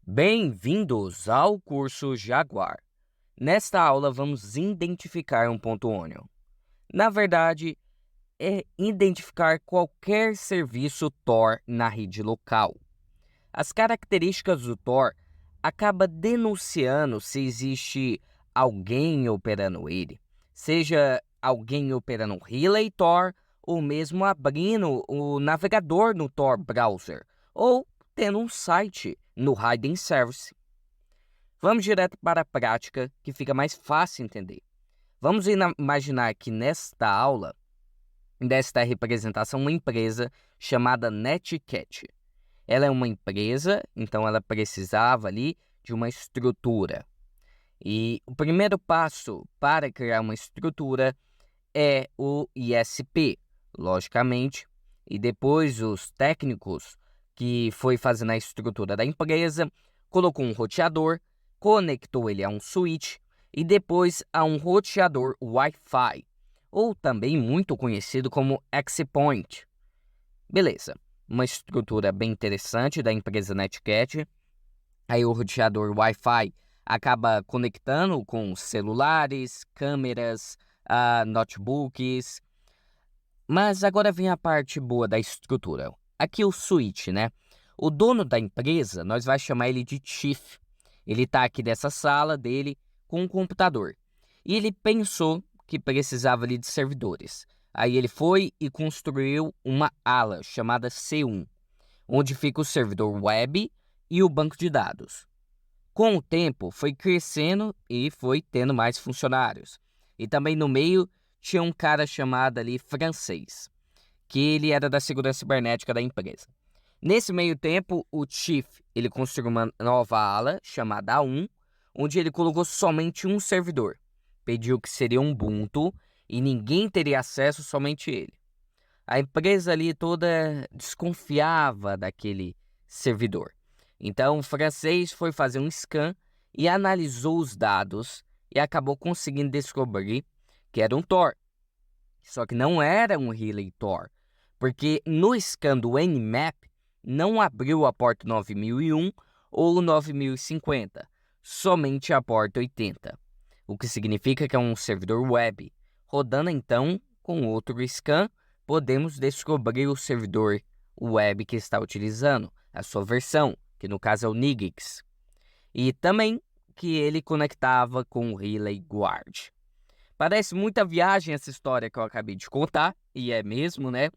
Bem-vindos ao curso Jaguar. Nesta aula, vamos identificar um ponto ônio. Na verdade, é identificar qualquer serviço Tor na rede local. As características do Tor acabam denunciando se existe alguém operando ele, seja alguém operando o Relay Tor ou mesmo abrindo o navegador no Tor Browser ou tendo um site no Hidden Service. Vamos direto para a prática, que fica mais fácil entender. Vamos imaginar que nesta aula, desta representação, uma empresa chamada Netcat. Ela é uma empresa, então ela precisava ali de uma estrutura. E o primeiro passo para criar uma estrutura é o ISP, logicamente, e depois os técnicos que foi fazendo a estrutura da empresa, colocou um roteador, conectou ele a um switch e depois a um roteador Wi-Fi, ou também muito conhecido como Access Point. Beleza, uma estrutura bem interessante da empresa Netcat. Aí o roteador Wi-Fi acaba conectando com celulares, câmeras, notebooks. Mas agora vem a parte boa da estrutura. Aqui o switch, né? O dono da empresa, nós vamos chamar ele de Chief. Ele está aqui dessa sala dele com um computador. E ele pensou que precisava ali de servidores. Aí ele foi e construiu uma ala chamada C1, onde fica o servidor web e o banco de dados. Com o tempo, foi crescendo e foi tendo mais funcionários. E também no meio tinha um cara chamado ali francês, que ele era da segurança cibernética da empresa. Nesse meio tempo, o Chief, ele construiu uma nova ala chamada A1, onde ele colocou somente um servidor. Pediu que seria um Ubuntu e ninguém teria acesso, somente ele. A empresa ali toda desconfiava daquele servidor. Então o francês foi fazer um scan e analisou os dados e acabou conseguindo descobrir que era um Tor. Só que não era um Relay Tor, porque no scan do Nmap não abriu a porta 9001 ou 9050, somente a porta 80, o que significa que é um servidor web. Rodando então com outro scan, podemos descobrir o servidor web que está utilizando, a sua versão, que no caso é o Nginx, e também que ele conectava com o Relay Guard. Parece muita viagem essa história que eu acabei de contar, e é mesmo, né?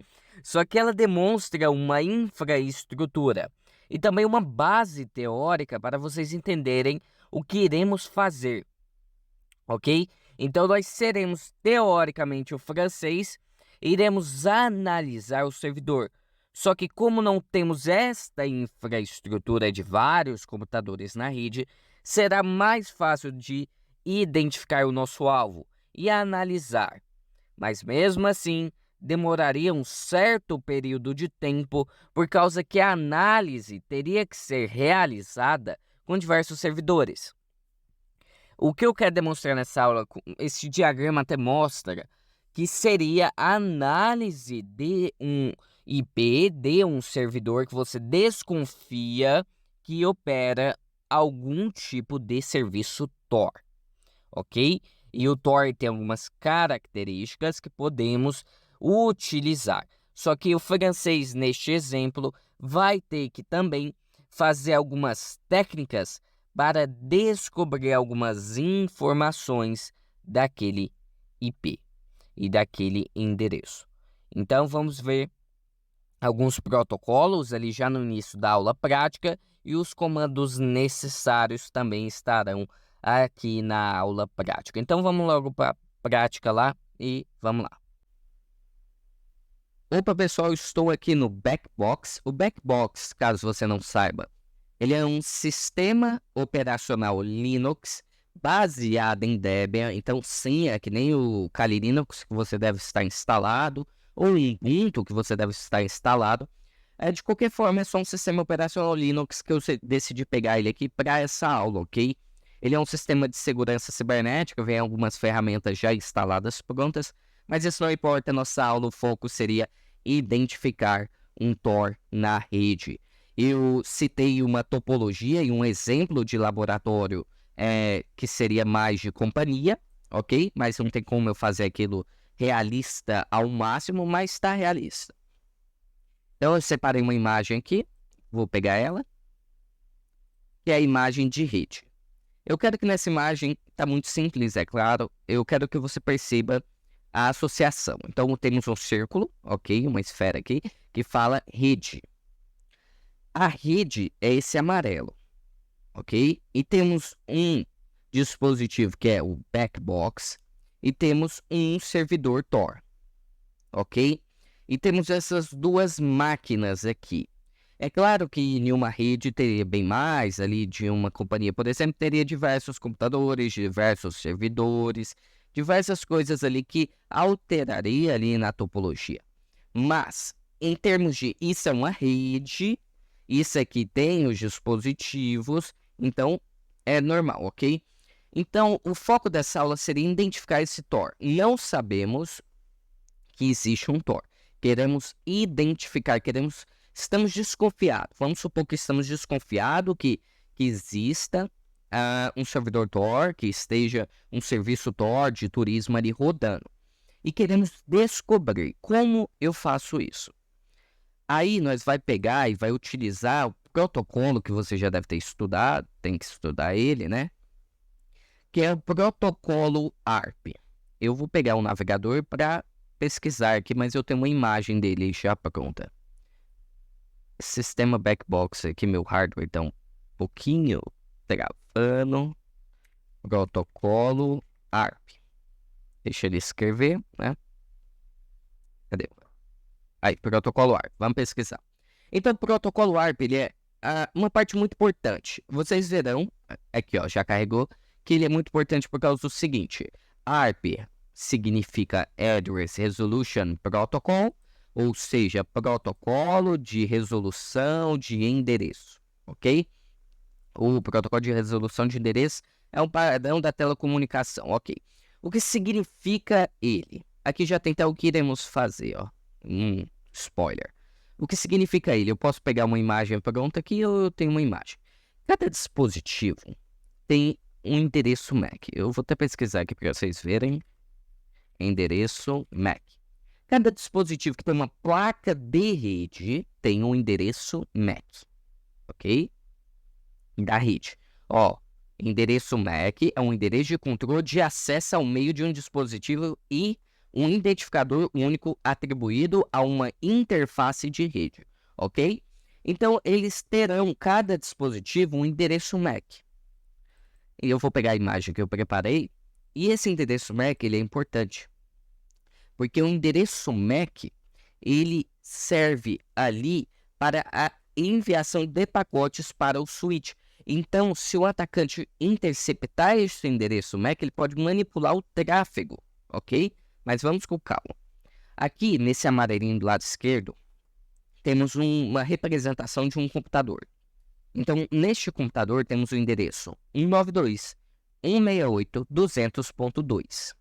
Só que ela demonstra uma infraestrutura e também uma base teórica para vocês entenderem o que iremos fazer, ok? Então nós seremos teoricamente o francês e iremos analisar o servidor. Só que como não temos esta infraestrutura de vários computadores na rede, será mais fácil de identificar o nosso alvo e analisar. Mas mesmo assim, demoraria um certo período de tempo por causa que a análise teria que ser realizada com diversos servidores. O que eu quero demonstrar nessa aula, esse diagrama até mostra que seria a análise de um IP, de um servidor que você desconfia que opera algum tipo de serviço Tor, ok? E o Tor tem algumas características que podemos utilizar. Só que o francês, neste exemplo, vai ter que também fazer algumas técnicas para descobrir algumas informações daquele IP e daquele endereço. Então, vamos ver alguns protocolos ali já no início da aula prática e os comandos necessários também estarão aqui na aula prática. Então, vamos logo para a prática lá e vamos lá. Opa, pessoal, estou aqui no Backbox. O Backbox, caso você não saiba, ele é um sistema operacional Linux baseado em Debian. Então, sim, é que nem o Kali Linux que você deve estar instalado, ou o Ubuntu que você deve estar instalado. De qualquer forma, é só um sistema operacional Linux que eu decidi pegar ele aqui para essa aula, ok? Ele é um sistema de segurança cibernética, vem algumas ferramentas já instaladas prontas, mas isso não importa. Nossa aula, o foco seria identificar um Tor na rede. Eu citei uma topologia e um exemplo de laboratório que seria mais de companhia, ok? Mas não tem como eu fazer aquilo realista ao máximo, mas está realista. Então eu separei uma imagem aqui, vou pegar ela, que é a imagem de rede. Eu quero que nessa imagem, está muito simples, é claro, eu quero que você perceba a associação. Então temos um círculo, ok? Uma esfera aqui, que fala rede. A rede é esse amarelo, ok? E temos um dispositivo que é o Backbox e temos um servidor Tor, ok? E temos essas duas máquinas aqui. É claro que em uma rede teria bem mais, ali de uma companhia, por exemplo, teria diversos computadores, diversos servidores, diversas coisas ali que alteraria ali na topologia. Mas, em termos de isso é uma rede, isso aqui tem os dispositivos, então é normal, ok? Então, o foco dessa aula seria identificar esse Tor. Não sabemos que existe um Tor. Queremos identificar, estamos desconfiados. Vamos supor que estamos desconfiados que exista um servidor Tor, que esteja um serviço Tor de turismo ali rodando. E queremos descobrir como eu faço isso. Aí nós vai pegar e vai utilizar o protocolo que você já deve ter estudado, tem que estudar ele, né? Que é o protocolo ARP. Eu vou pegar um navegador para pesquisar aqui, mas eu tenho uma imagem dele já pronta. Sistema Backbox aqui, meu hardware está um pouquinho travando. Protocolo ARP. Deixa ele escrever, né? Cadê? Aí, protocolo ARP. Vamos pesquisar. Então, o protocolo ARP, ele é uma parte muito importante. Vocês verão, aqui ó, já carregou, que ele é muito importante por causa do seguinte. ARP significa Address Resolution Protocol, ou seja, protocolo de resolução de endereço, ok? O protocolo de resolução de endereço é um padrão da telecomunicação, ok? O que significa ele? Aqui já tem até o que iremos fazer, ó. Spoiler. O que significa ele? Eu posso pegar uma imagem pronta aqui ou eu tenho uma imagem. Cada dispositivo tem um endereço MAC. Eu vou até pesquisar aqui para vocês verem. Endereço MAC. Cada dispositivo que tem uma placa de rede tem um endereço MAC. Ok? Da rede. Ó, endereço MAC é um endereço de controle de acesso ao meio de um dispositivo e um identificador único atribuído a uma interface de rede, ok? Então, eles terão, cada dispositivo, um endereço MAC. E eu vou pegar a imagem que eu preparei, e esse endereço MAC, ele é importante, porque o endereço MAC, ele serve ali para a enviação de pacotes para o switch. Então, se o atacante interceptar esse endereço MAC, ele pode manipular o tráfego, ok? Mas vamos com calma. Aqui, nesse amarelinho do lado esquerdo, temos uma representação de um computador. Então, neste computador, temos o endereço 192.168.200.2.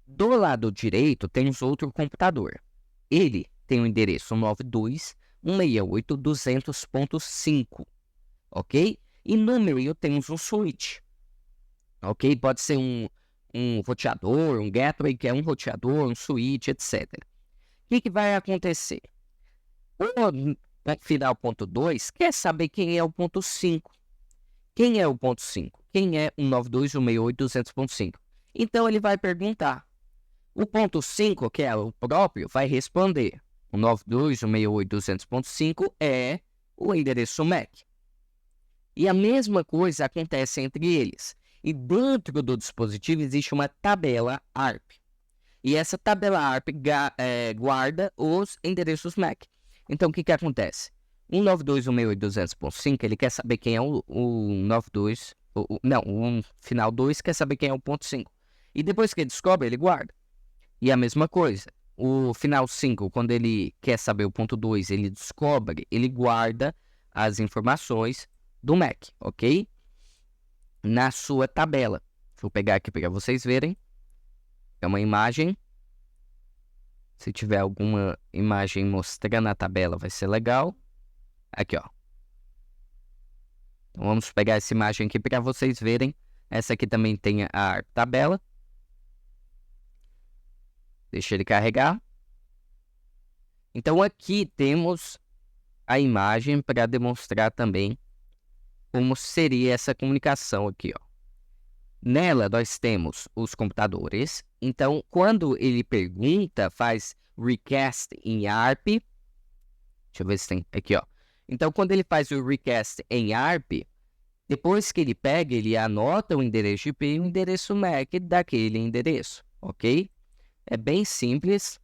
Do lado direito, temos outro computador. Ele tem o endereço 92.168.200.5, ok? E no meio temos um switch, ok? Pode ser um roteador, um gateway, que é um roteador, um switch, etc. O que vai acontecer? O final ponto 2 quer saber quem é o ponto 5. Quem é o ponto 5? Quem é o 92.168.200.5? Então ele vai perguntar. O ponto 5, que é o próprio, vai responder. O 92.168.200.5 é o endereço MAC. E a mesma coisa acontece entre eles. E dentro do dispositivo existe uma tabela ARP. E essa tabela ARP guarda os endereços MAC. Então, o que acontece? O 92.168.200.5, ele quer saber quem é o 92... o final 2 quer saber quem é o ponto 5. E depois que ele descobre, ele guarda. E a mesma coisa, o final 5, quando ele quer saber o ponto 2, ele descobre, ele guarda as informações do MAC, ok? Na sua tabela. Vou pegar aqui para vocês verem. É uma imagem. Se tiver alguma imagem mostrando a tabela, vai ser legal. Aqui, ó. Então, vamos pegar essa imagem aqui para vocês verem. Essa aqui também tem a tabela. Deixa ele carregar. Então, aqui temos a imagem para demonstrar também como seria essa comunicação aqui, ó. Nela, nós temos os computadores. Então, quando ele pergunta, faz request em ARP. Deixa eu ver se tem aqui, ó. Então, quando ele faz o request em ARP, depois que ele pega, ele anota o endereço IP e o endereço MAC daquele endereço, ok? É bem simples.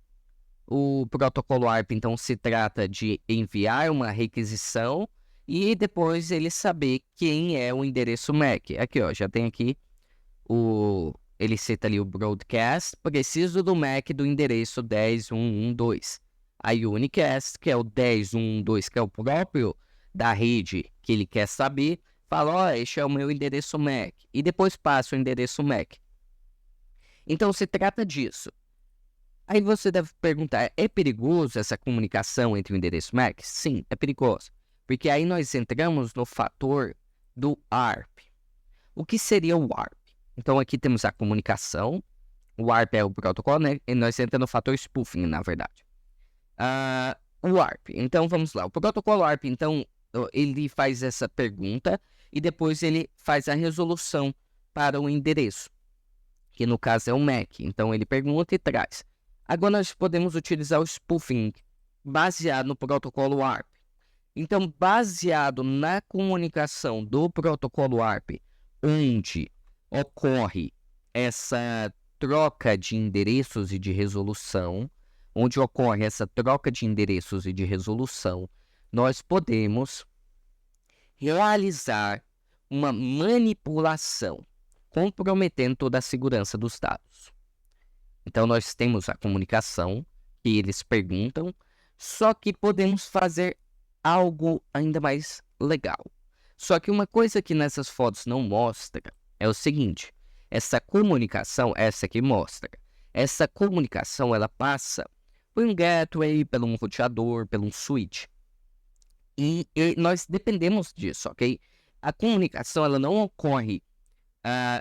O protocolo ARP, então, se trata de enviar uma requisição e depois ele saber quem é o endereço MAC. Aqui, ó, já tem aqui ele cita ali o broadcast, preciso do MAC do endereço 10.1.1.2. A unicast, que é o 10.1.1.2, que é o próprio da rede que ele quer saber, fala, ó, este é o meu endereço MAC. E depois passa o endereço MAC. Então, se trata disso. Aí você deve perguntar, é perigoso essa comunicação entre o endereço MAC? Sim, é perigoso. Porque aí nós entramos no fator do ARP. O que seria o ARP? Então, aqui temos a comunicação. O ARP é o protocolo, né? E nós entramos no fator spoofing, na verdade. O ARP. Então, vamos lá. O protocolo ARP, então, ele faz essa pergunta e depois ele faz a resolução para o endereço, que no caso é o MAC. Então, ele pergunta e traz. Agora, nós podemos utilizar o spoofing baseado no protocolo ARP. Então, baseado na comunicação do protocolo ARP, onde ocorre essa troca de endereços e de resolução, nós podemos realizar uma manipulação, comprometendo toda a segurança dos dados. Então, nós temos a comunicação, que eles perguntam, só que podemos fazer algo ainda mais legal. Só que uma coisa que nessas fotos não mostra é o seguinte, essa comunicação, essa aqui mostra, essa comunicação ela passa por um gateway, por um roteador, por um switch. E nós dependemos disso, ok? A comunicação ela não ocorre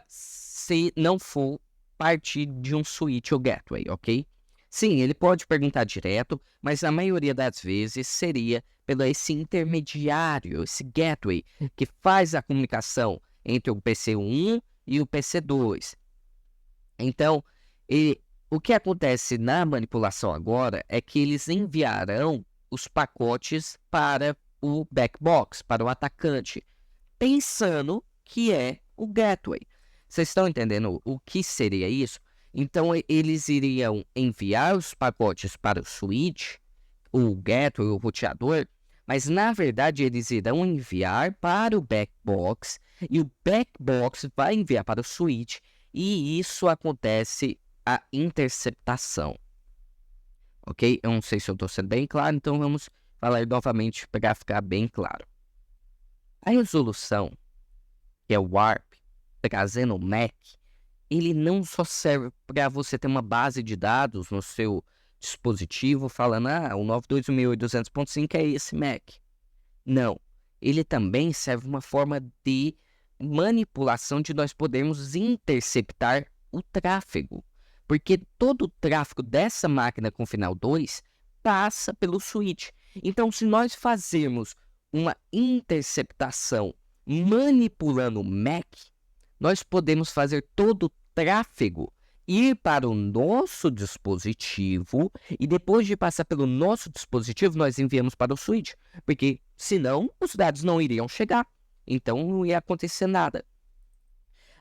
se não for partir de um switch ou gateway, ok? Sim, ele pode perguntar direto, mas a maioria das vezes seria pelo esse intermediário, esse gateway, que faz a comunicação entre o PC1 e o PC2. Então, o que acontece na manipulação agora é que eles enviarão os pacotes para o backbox, para o atacante, pensando que é o gateway. Vocês estão entendendo o que seria isso? Então, eles iriam enviar os pacotes para o switch, o gateway, o roteador, mas na verdade eles irão enviar para o backbox e o backbox vai enviar para o switch e isso acontece a interceptação. Ok? Eu não sei se eu estou sendo bem claro, então vamos falar novamente para ficar bem claro. A resolução, que é o ARP, trazendo o MAC, ele não só serve para você ter uma base de dados no seu dispositivo falando, o 92.168.200.5 é esse MAC. Não, ele também serve uma forma de manipulação de nós podermos interceptar o tráfego. Porque todo o tráfego dessa máquina com final 2 passa pelo switch. Então, se nós fazermos uma interceptação manipulando o MAC, nós podemos fazer todo o tráfego ir para o nosso dispositivo e depois de passar pelo nosso dispositivo, nós enviamos para o switch, porque senão os dados não iriam chegar, então não ia acontecer nada.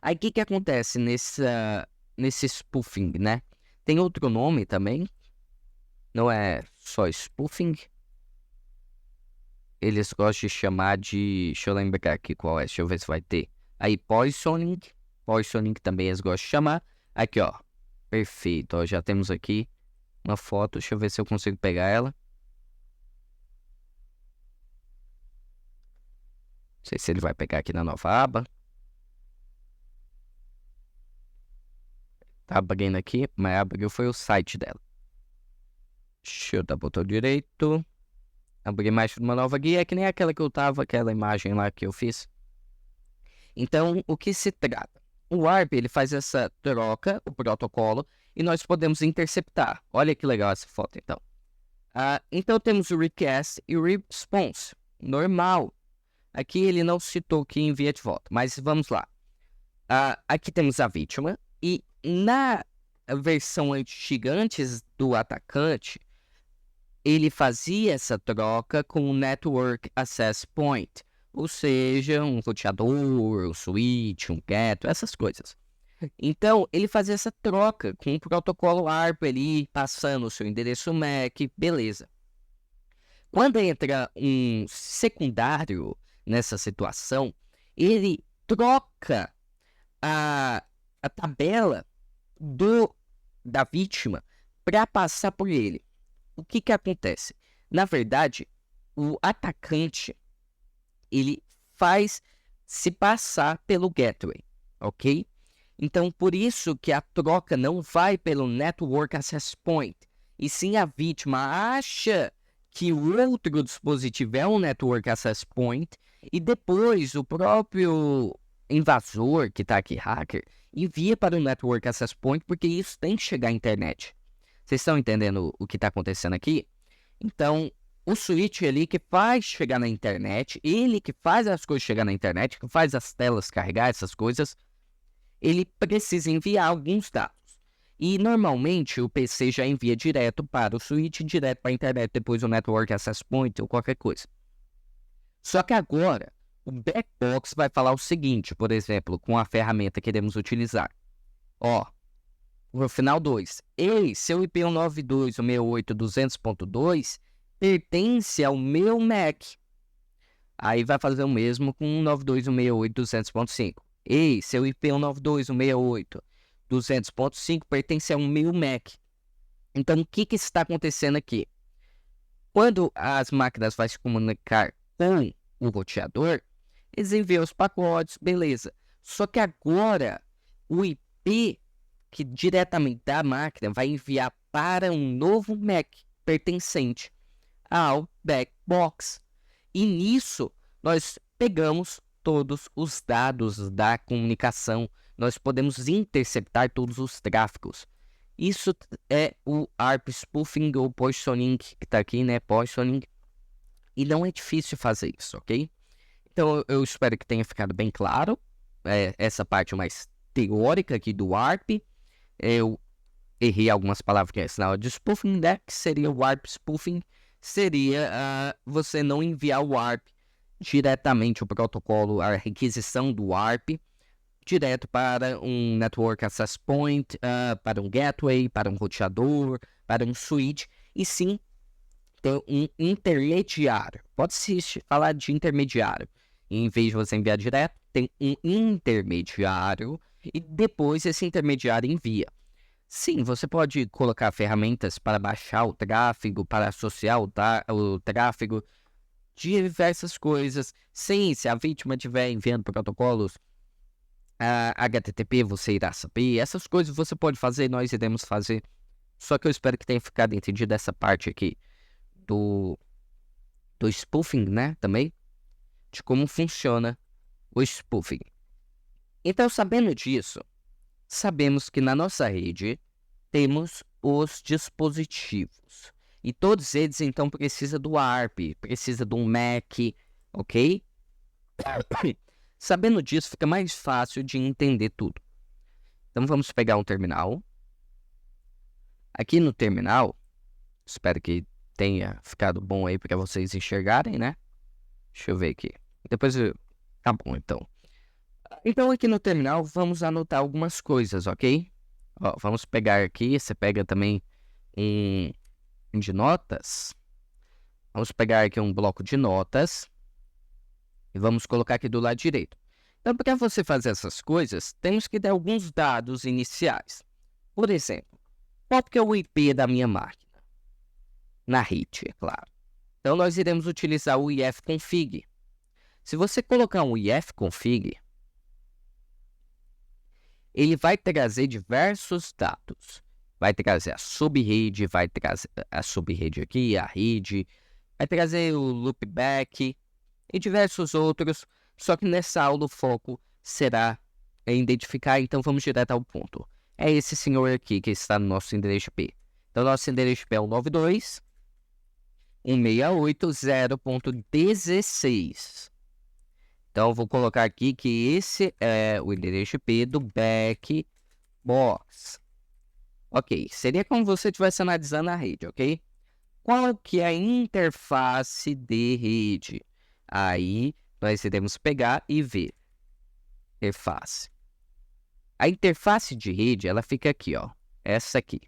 Aí o que acontece nesse spoofing, né? Tem outro nome também, não é só spoofing. Eles gostam de chamar de, deixa eu lembrar aqui qual é, deixa eu ver se vai ter. Aí poisoning também eles gostam de chamar. Aqui, ó. Perfeito, ó. Já temos aqui uma foto. Deixa eu ver se eu consigo pegar ela. Não sei se ele vai pegar aqui na nova aba. Tá abrindo aqui, mas abriu foi o site dela. Deixa eu dar botão direito. Abrir mais uma nova guia, é que nem aquela que eu tava, aquela imagem lá que eu fiz. Então, o que se trata? O ARP, ele faz essa troca, o protocolo, e nós podemos interceptar. Olha que legal essa foto, então. Então, temos o request e o response. Normal. Aqui ele não citou que envia de volta, mas vamos lá. Aqui temos a vítima, e na versão antiga, antes do atacante, ele fazia essa troca com o Network Access Point, ou seja, um roteador, um switch, um ghetto, essas coisas. Então, ele fazia essa troca com o protocolo ARP ali, passando o seu endereço MAC, beleza. Quando entra um secundário nessa situação, ele troca a tabela da vítima para passar por ele. O que acontece? Na verdade, o atacante, ele faz se passar pelo gateway, ok? Então, por isso que a troca não vai pelo Network Access Point, e sim a vítima acha que o outro dispositivo é um Network Access Point, e depois o próprio invasor, que está aqui, hacker, envia para o Network Access Point, porque isso tem que chegar à internet. Vocês estão entendendo o que está acontecendo aqui? Então, o switch ali que faz chegar na internet, ele que faz as coisas chegar na internet, que faz as telas carregar, essas coisas, ele precisa enviar alguns dados. E normalmente o PC já envia direto para o switch, direto para a internet, depois o Network Access Point ou qualquer coisa. Só que agora, o Backbox vai falar o seguinte, por exemplo, com a ferramenta que iremos utilizar. No final 2. Ei, seu IP 192.168.200.2 pertence ao meu Mac. Aí vai fazer o mesmo com 192.168.200.5. Ei, seu IP 192.168.200.5 pertence ao meu Mac. Então, o que está acontecendo aqui? Quando as máquinas vão se comunicar com o roteador, eles enviam os pacotes, beleza. Só que agora, o IP que diretamente da máquina vai enviar para um novo Mac pertencente ao Backbox. E nisso, nós pegamos todos os dados da comunicação. Nós podemos interceptar todos os tráfegos. Isso é o ARP Spoofing ou Poisoning, que está aqui, né? Poisoning. E não é difícil fazer isso, ok? Então, eu espero que tenha ficado bem claro. Essa parte mais teórica aqui do ARP. Eu errei algumas palavras na hora de spoofing, né? Que seria o ARP spoofing. Seria você não enviar o ARP diretamente, o protocolo, a requisição do ARP, direto para um Network Access Point, para um gateway, para um roteador, para um switch, e sim ter um intermediário. Pode-se falar de intermediário. Em vez de você enviar direto, tem um intermediário e depois esse intermediário envia. Sim, você pode colocar ferramentas para baixar o tráfego, para associar o tráfego, diversas coisas. Sim, se a vítima estiver enviando protocolos HTTP, você irá saber. Essas coisas você pode fazer, nós iremos fazer. Só que eu espero que tenha ficado entendido essa parte aqui do spoofing, né, também, de como funciona o spoofing. Então, sabendo disso, sabemos que na nossa rede temos os dispositivos. E todos eles, então, precisam do ARP, precisa de um MAC, ok? Sabendo disso, fica mais fácil de entender tudo. Então, vamos pegar um terminal. Aqui no terminal, espero que tenha ficado bom aí para vocês enxergarem, né? Deixa eu ver aqui. Depois tá bom, então. Então, aqui no terminal, vamos anotar algumas coisas, ok? Vamos pegar aqui, você pega também um de notas. Vamos pegar aqui um bloco de notas e vamos colocar aqui do lado direito. Então, para você fazer essas coisas, temos que dar alguns dados iniciais. Por exemplo, qual que é o IP da minha máquina? Na rede, é claro. Então, nós iremos utilizar o ifconfig. Se você colocar um ifconfig, ele vai trazer diversos dados. Vai trazer a subrede, vai trazer a subrede aqui, a rede, vai trazer o loopback e diversos outros, só que nessa aula o foco será em identificar, então vamos direto ao ponto. É esse senhor aqui que está no nosso endereço IP. Então, nosso endereço IP é o 92.168.0.16. Então, vou colocar aqui que esse é o endereço IP do backbox. Ok, seria como se você estivesse analisando a rede, ok? Qual que é a interface de rede? Aí, nós iremos pegar e ver. Interface. A interface de rede, ela fica aqui, ó. Essa aqui.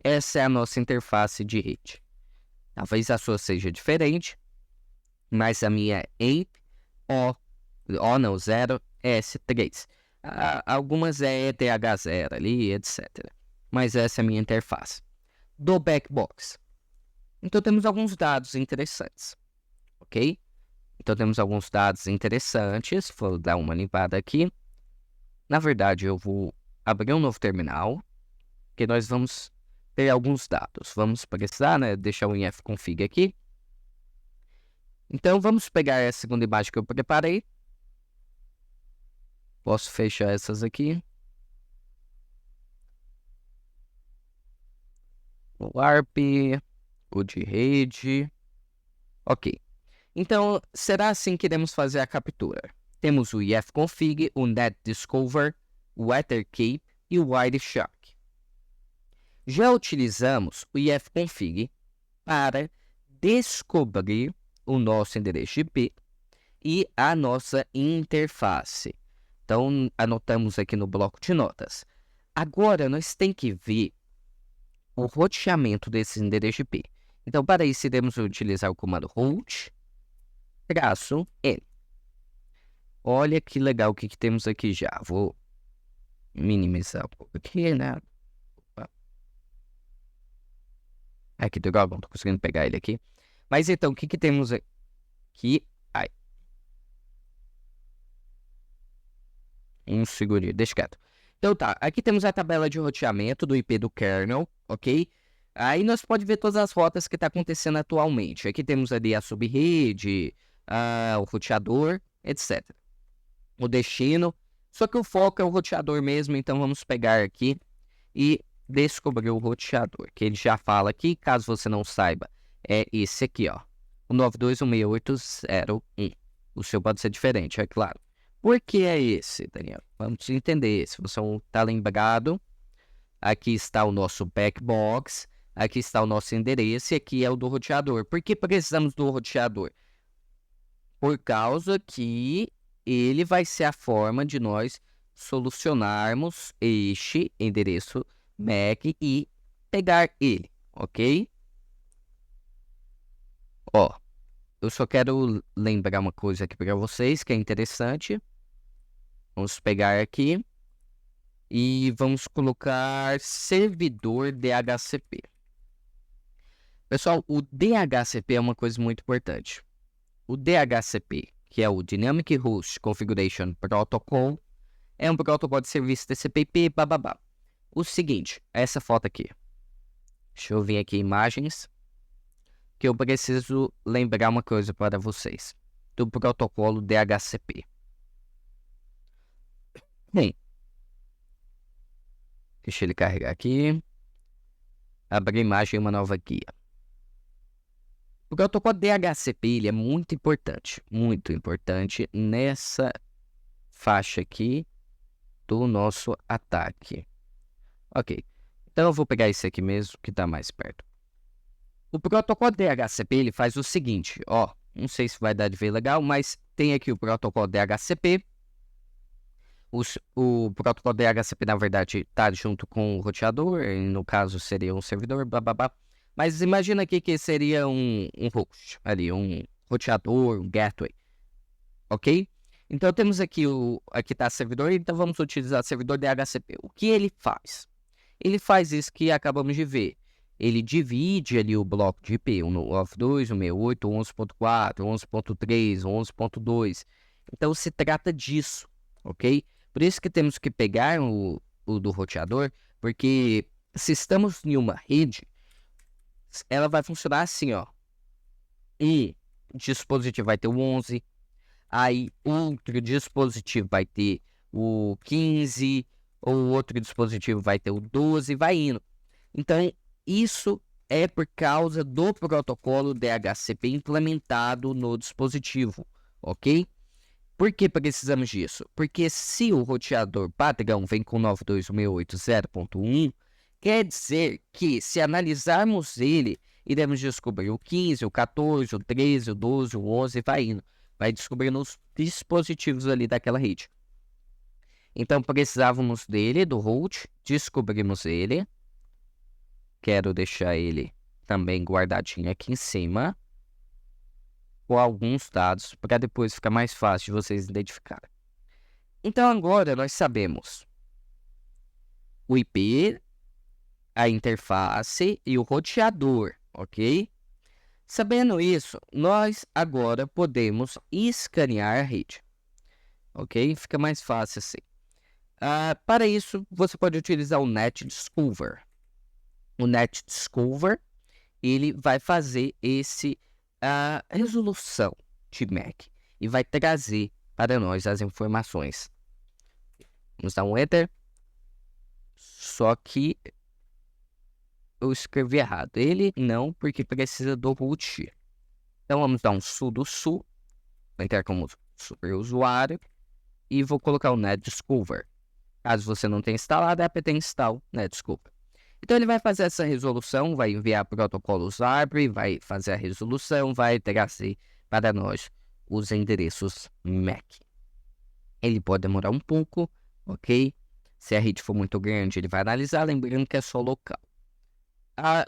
Essa é a nossa interface de rede. Talvez a sua seja diferente, mas a minha é O não, 0, S3. Algumas é ETH0 ali, etc. Mas essa é a minha interface. Do Backbox. Então temos alguns dados interessantes, ok? Então temos alguns dados interessantes. Vou dar uma limpada aqui. Na verdade, eu vou abrir um novo terminal, que nós vamos ter alguns dados. Vamos precisar, né, deixar o ifconfig aqui. Então vamos pegar a segunda imagem que eu preparei. Posso fechar essas aqui. O ARP, o de rede. Ok. Então, será assim que iremos fazer a captura. Temos o ifconfig, o netdiscover, o ethercape e o wireshark. Já utilizamos o ifconfig para descobrir o nosso endereço IP e a nossa interface. Então, anotamos aqui no bloco de notas. Agora, nós temos que ver o roteamento desse endereço IP. Então, para isso, iremos utilizar o comando route -N. Olha que legal o que temos aqui já. Vou minimizar um pouco aqui, né? Ai, que droga, não tô conseguindo pegar ele aqui. Mas então, o que temos aqui? Ai. Um segundinho, deixa quieto. Então tá, aqui temos a tabela de roteamento do IP do kernel, ok? Aí nós podemos ver todas as rotas que está acontecendo atualmente. Aqui temos ali a subrede, o roteador, etc. O destino. Só que o foco é o roteador mesmo, então vamos pegar aqui e descobrir o roteador, que ele já fala aqui, caso você não saiba, é esse aqui, ó, o 92.168.0.1. O seu pode ser diferente, é claro. Por que é esse, Daniel? Vamos entender. Se você não está lembrado, aqui está o nosso backbox, aqui está o nosso endereço e aqui é o do roteador. Por que precisamos do roteador? Por causa que ele vai ser a forma de nós solucionarmos este endereço MAC e pegar ele, ok? Ó, eu só quero lembrar uma coisa aqui para vocês que é interessante. Vamos pegar aqui e vamos colocar servidor DHCP. Pessoal, o DHCP é uma coisa muito importante. O DHCP, que é o Dynamic Host Configuration Protocol, é um protocolo de serviço TCP/IP, bababá. O seguinte, essa foto aqui. Deixa eu vir aqui imagens, que eu preciso lembrar uma coisa para vocês, do protocolo DHCP. Bem, deixa ele carregar aqui. Abrir imagem em uma nova guia. O protocolo DHCP ele é muito importante nessa faixa aqui do nosso ataque. Ok, então eu vou pegar esse aqui mesmo, que está mais perto. O protocolo DHCP ele faz o seguinte, ó, não sei se vai dar de ver legal, mas tem aqui o protocolo DHCP. O protocolo DHCP, na verdade, está junto com o roteador, no caso seria um servidor, blá blá blá. Mas imagina aqui que seria um host, ali, um roteador, um gateway, ok? Então temos aqui aqui está o servidor, então vamos utilizar o servidor DHCP. O que ele faz? Ele faz isso que acabamos de ver. Ele divide ali o bloco de IP, o 92, o 68, o 11.4, o 11.3, o 11.2. Então se trata disso, ok? Por isso que temos que pegar o do roteador, porque se estamos em uma rede, ela vai funcionar assim, ó. um dispositivo vai ter o 11, aí outro dispositivo vai ter o 15, ou outro dispositivo vai ter o 12, vai indo. Então, isso é por causa do protocolo DHCP implementado no dispositivo, ok? Por que precisamos disso? Porque se o roteador padrão vem com 92168.0.1, quer dizer que se analisarmos ele, iremos descobrir o 15, o 14, o 13, o 12, o 11, vai indo. Vai descobrindo os dispositivos ali daquela rede. Então, precisávamos dele, do root, descobrimos ele. Quero deixar ele também guardadinho aqui em cima, com alguns dados, para depois ficar mais fácil de vocês identificarem. Então, agora nós sabemos o IP, a interface e o roteador, ok? Sabendo isso, nós agora podemos escanear a rede, ok? Fica mais fácil assim. Para isso, você pode utilizar o NetDiscover. O NetDiscover, ele vai fazer a resolução de MAC e vai trazer para nós as informações. Vamos dar um Enter. Só que eu escrevi errado. Ele não, porque precisa do root. Então vamos dar um sudo su, vou entrar como superusuário e vou colocar o NetDiscover. Caso você não tenha instalado, é apt install NetDiscover. Então ele vai fazer essa resolução, vai enviar protocolos library, vai fazer a resolução, vai trazer para nós os endereços MAC. Ele pode demorar um pouco, ok? Se a rede for muito grande, ele vai analisar, lembrando que é só local.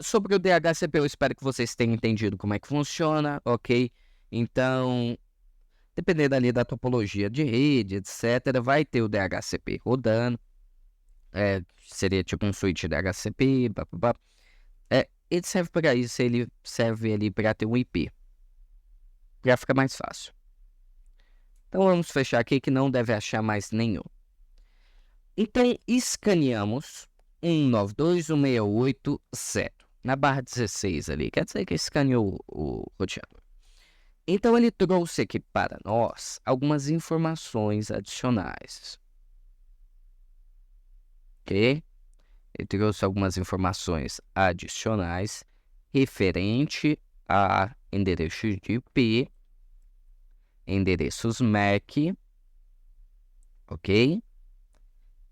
Sobre o DHCP, eu espero que vocês tenham entendido como é que funciona, ok? Então, dependendo ali da topologia de rede, etc., vai ter o DHCP rodando. Seria tipo um switch DHCP, blá. Ele serve para isso, ele serve ali para ter um IP, para ficar mais fácil. Então vamos fechar aqui que não deve achar mais nenhum. Então escaneamos 192.168.0 na barra 16 ali, quer dizer que escaneou o roteador. Então ele trouxe aqui para nós algumas informações adicionais. Ok? Ele trouxe algumas informações adicionais referente a endereços de IP, endereços MAC, ok?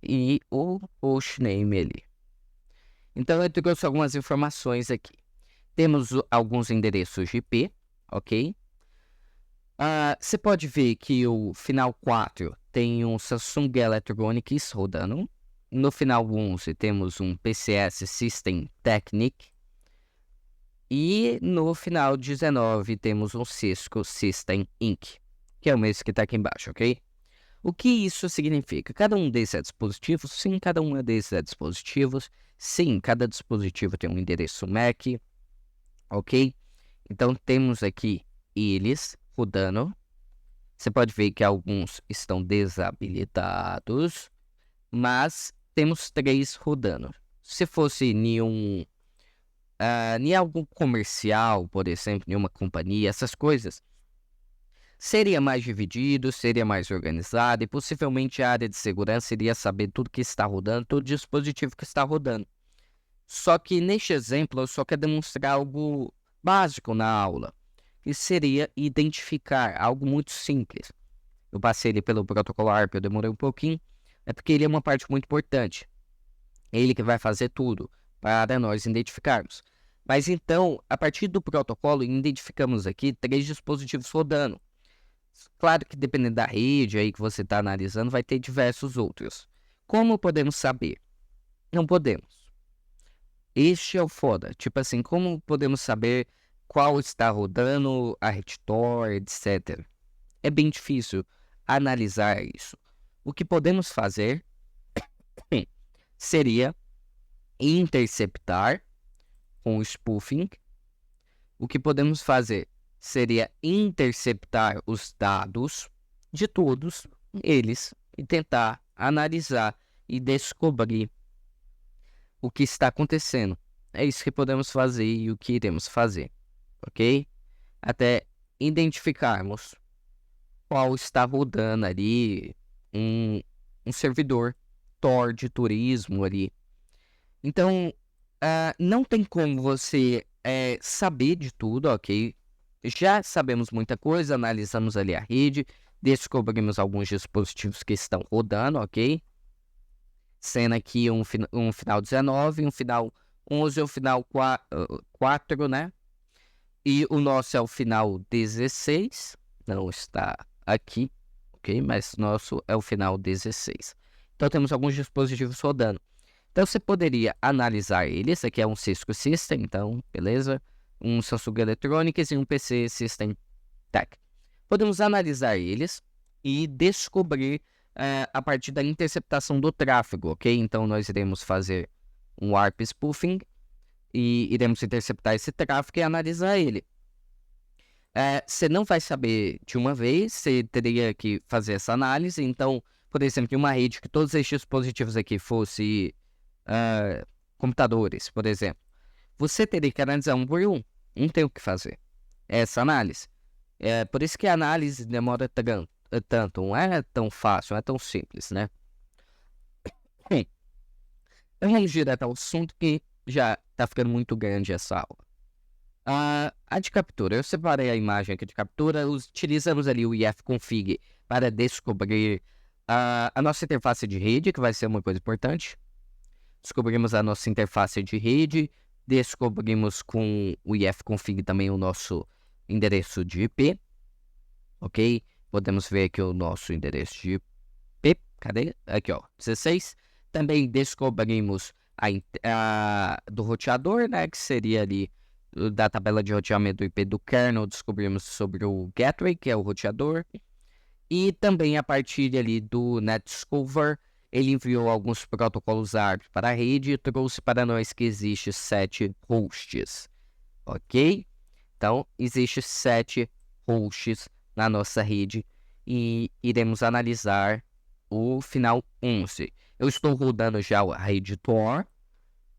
E o hostname ali. Então eu trouxe algumas informações aqui. Temos alguns endereços de IP, ok? Você pode ver que o final 4 tem um Samsung Electronics rodando. No final 11 temos um PCS System Technic. E no final 19 temos um Cisco System Inc., que é o mesmo que está aqui embaixo, ok? O que isso significa? Cada um desses é dispositivo? Sim, cada um desses é dispositivos. Sim, cada dispositivo tem um endereço MAC, ok? Então temos aqui eles rodando. Você pode ver que alguns estão desabilitados, mas temos 3 rodando. Se fosse em algum comercial, por exemplo, em uma companhia, essas coisas, seria mais dividido, seria mais organizado e possivelmente a área de segurança iria saber tudo que está rodando, todo dispositivo que está rodando. Só que neste exemplo eu só quero demonstrar algo básico na aula, que seria identificar algo muito simples. Eu passei ele pelo protocolo ARP, eu demorei um pouquinho, é porque ele é uma parte muito importante. Ele que vai fazer tudo para nós identificarmos. Mas então, a partir do protocolo, identificamos aqui 3 dispositivos rodando. Claro que dependendo da rede aí que você está analisando, vai ter diversos outros. Como podemos saber? Não podemos. Este é o foda. Tipo assim, como podemos saber qual está rodando, a RedTor, etc. É bem difícil analisar isso. O que podemos fazer seria interceptar com o spoofing. O que podemos fazer seria interceptar os dados de todos eles e tentar analisar e descobrir o que está acontecendo. É isso que podemos fazer e o que iremos fazer, ok? até identificarmos qual está rodando ali um servidor Tor de turismo ali. Então, não tem como você saber de tudo, ok? Já sabemos muita coisa, analisamos ali a rede, descobrimos alguns dispositivos que estão rodando, ok? Sendo aqui um final 19, um final 11, um final 4, né? E o nosso é o final 16, não está aqui, ok? Mas nosso é o final 16. Então temos alguns dispositivos rodando. Então você poderia analisar ele. Esse aqui é um Cisco System, então, beleza? Um Samsung Electronics e um PC System Tech. Podemos analisar eles e descobrir a partir da interceptação do tráfego, ok? Então nós iremos fazer um ARP spoofing e iremos interceptar esse tráfego e analisar ele. Você não vai saber de uma vez, você teria que fazer essa análise. Então, por exemplo, em uma rede que todos esses dispositivos aqui fossem computadores, por exemplo, você teria que analisar um por um. Não tem o que fazer. Essa análise. Por isso que a análise demora tanto. Não é tão fácil, não é tão simples, né? Bem, vamos direto ao assunto que já está ficando muito grande essa aula. A de captura. Eu separei a imagem aqui de captura. Utilizamos ali o ifconfig para descobrir a nossa interface de rede, que vai ser uma coisa importante. Descobrimos a nossa interface de rede. Descobrimos com o ifconfig também o nosso endereço de IP. Ok? Podemos ver aqui o nosso endereço de IP. Cadê? Aqui, ó. 16. Também descobrimos do roteador, né? Que seria ali da tabela de roteamento do IP do kernel. Descobrimos sobre o gateway, que é o roteador. E também a partir ali do Netscover, ele enviou alguns protocolos ARP para a rede e trouxe para nós que existe 7 hosts. Ok? Então, existe 7 hosts na nossa rede e iremos analisar o final 11. Eu estou rodando já a rede Tor,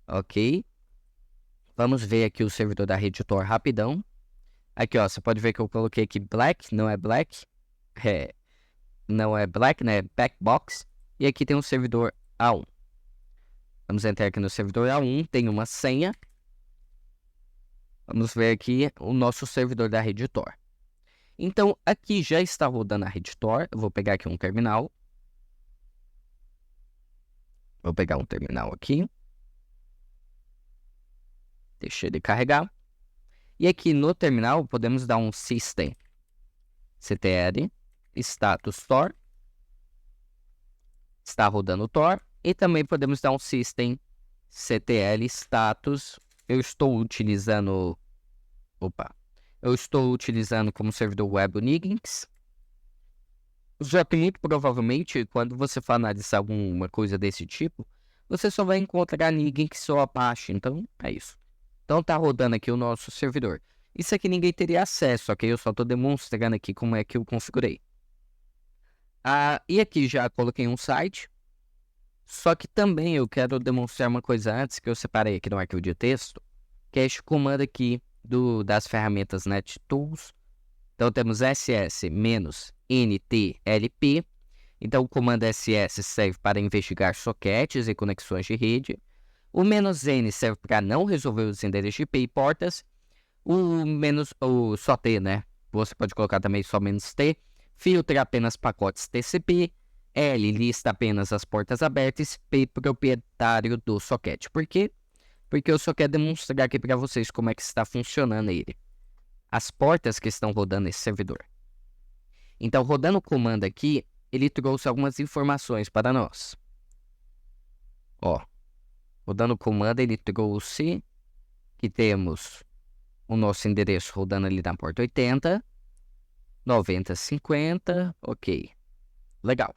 ok? Vamos ver aqui o servidor da rede Tor rapidão. Aqui, ó, você pode ver que eu coloquei aqui Black, não é Black. Não é Black, né? É Backbox. E aqui tem um servidor A1. Vamos entrar aqui no servidor A1, tem uma senha. Vamos ver aqui o nosso servidor da rede Tor. Então, aqui já está rodando a rede Tor. Eu vou pegar aqui um terminal. Vou pegar um terminal aqui. Deixa ele carregar. E aqui no terminal, podemos dar um system ctl status Tor. Está rodando o Tor. E também podemos dar um system ctl status. Eu estou utilizando como servidor web o Nginx. Já que muito provavelmente, quando você for analisar alguma coisa desse tipo, você só vai encontrar Nginx ou Apache. Então, é isso. Então, tá rodando aqui o nosso servidor. Isso aqui ninguém teria acesso, ok? Eu só estou demonstrando aqui como é que eu configurei. E aqui já coloquei um site. Só que também eu quero demonstrar uma coisa antes que eu separei aqui no arquivo de texto, que é este comando aqui das ferramentas NetTools. Então temos ss-ntlp. Então o comando ss serve para investigar sockets e conexões de rede. O "-n" serve para não resolver os endereços de IP e portas. O só "t", né? Você pode colocar também só "-t", filtra apenas pacotes TCP. L lista apenas as portas abertas. P proprietário do socket. Por quê? Porque eu só quero demonstrar aqui para vocês como é que está funcionando ele. As portas que estão rodando esse servidor. Então, rodando o comando aqui, ele trouxe algumas informações para nós. Ó, rodando o comando, ele trouxe que temos o nosso endereço rodando ali na porta 80, 9050, ok. Legal.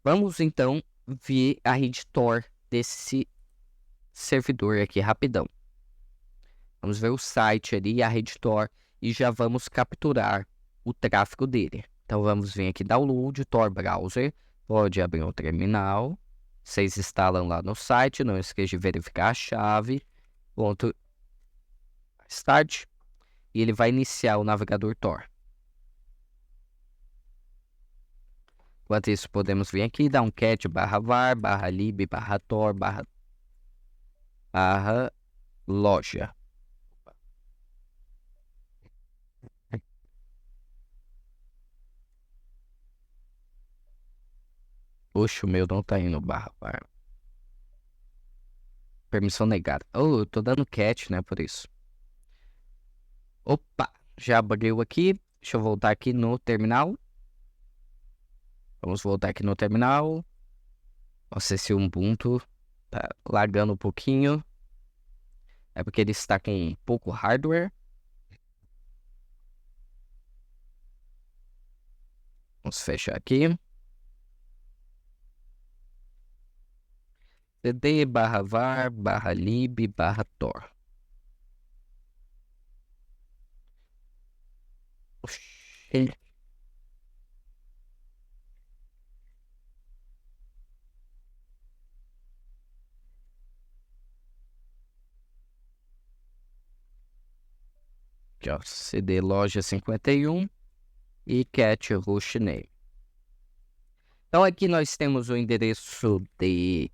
Vamos então ver a rede Tor desse servidor aqui rapidão. Vamos ver o site ali, a rede Tor, e já vamos capturar o tráfego dele. Então vamos vir aqui, download, Tor Browser, pode abrir um terminal, vocês instalam lá no site, não esqueça de verificar a chave, ponto start, e ele vai iniciar o navegador Tor. Enquanto isso, podemos vir aqui, dar um cat /var, /lib, /tor, /loja. Oxe, o meu não tá indo /var. Permissão negada. Oh, eu tô dando cat, né, por isso. Opa, já abriu aqui. Deixa eu voltar aqui no terminal. Vamos voltar aqui no terminal. Nossa, esse Ubuntu tá lagando um pouquinho. É porque ele está com pouco hardware. Vamos fechar aqui. cd /var /lib /tor. Oxi. Aqui, ó, cd loja 51 e cat host name. Então aqui nós temos o endereço de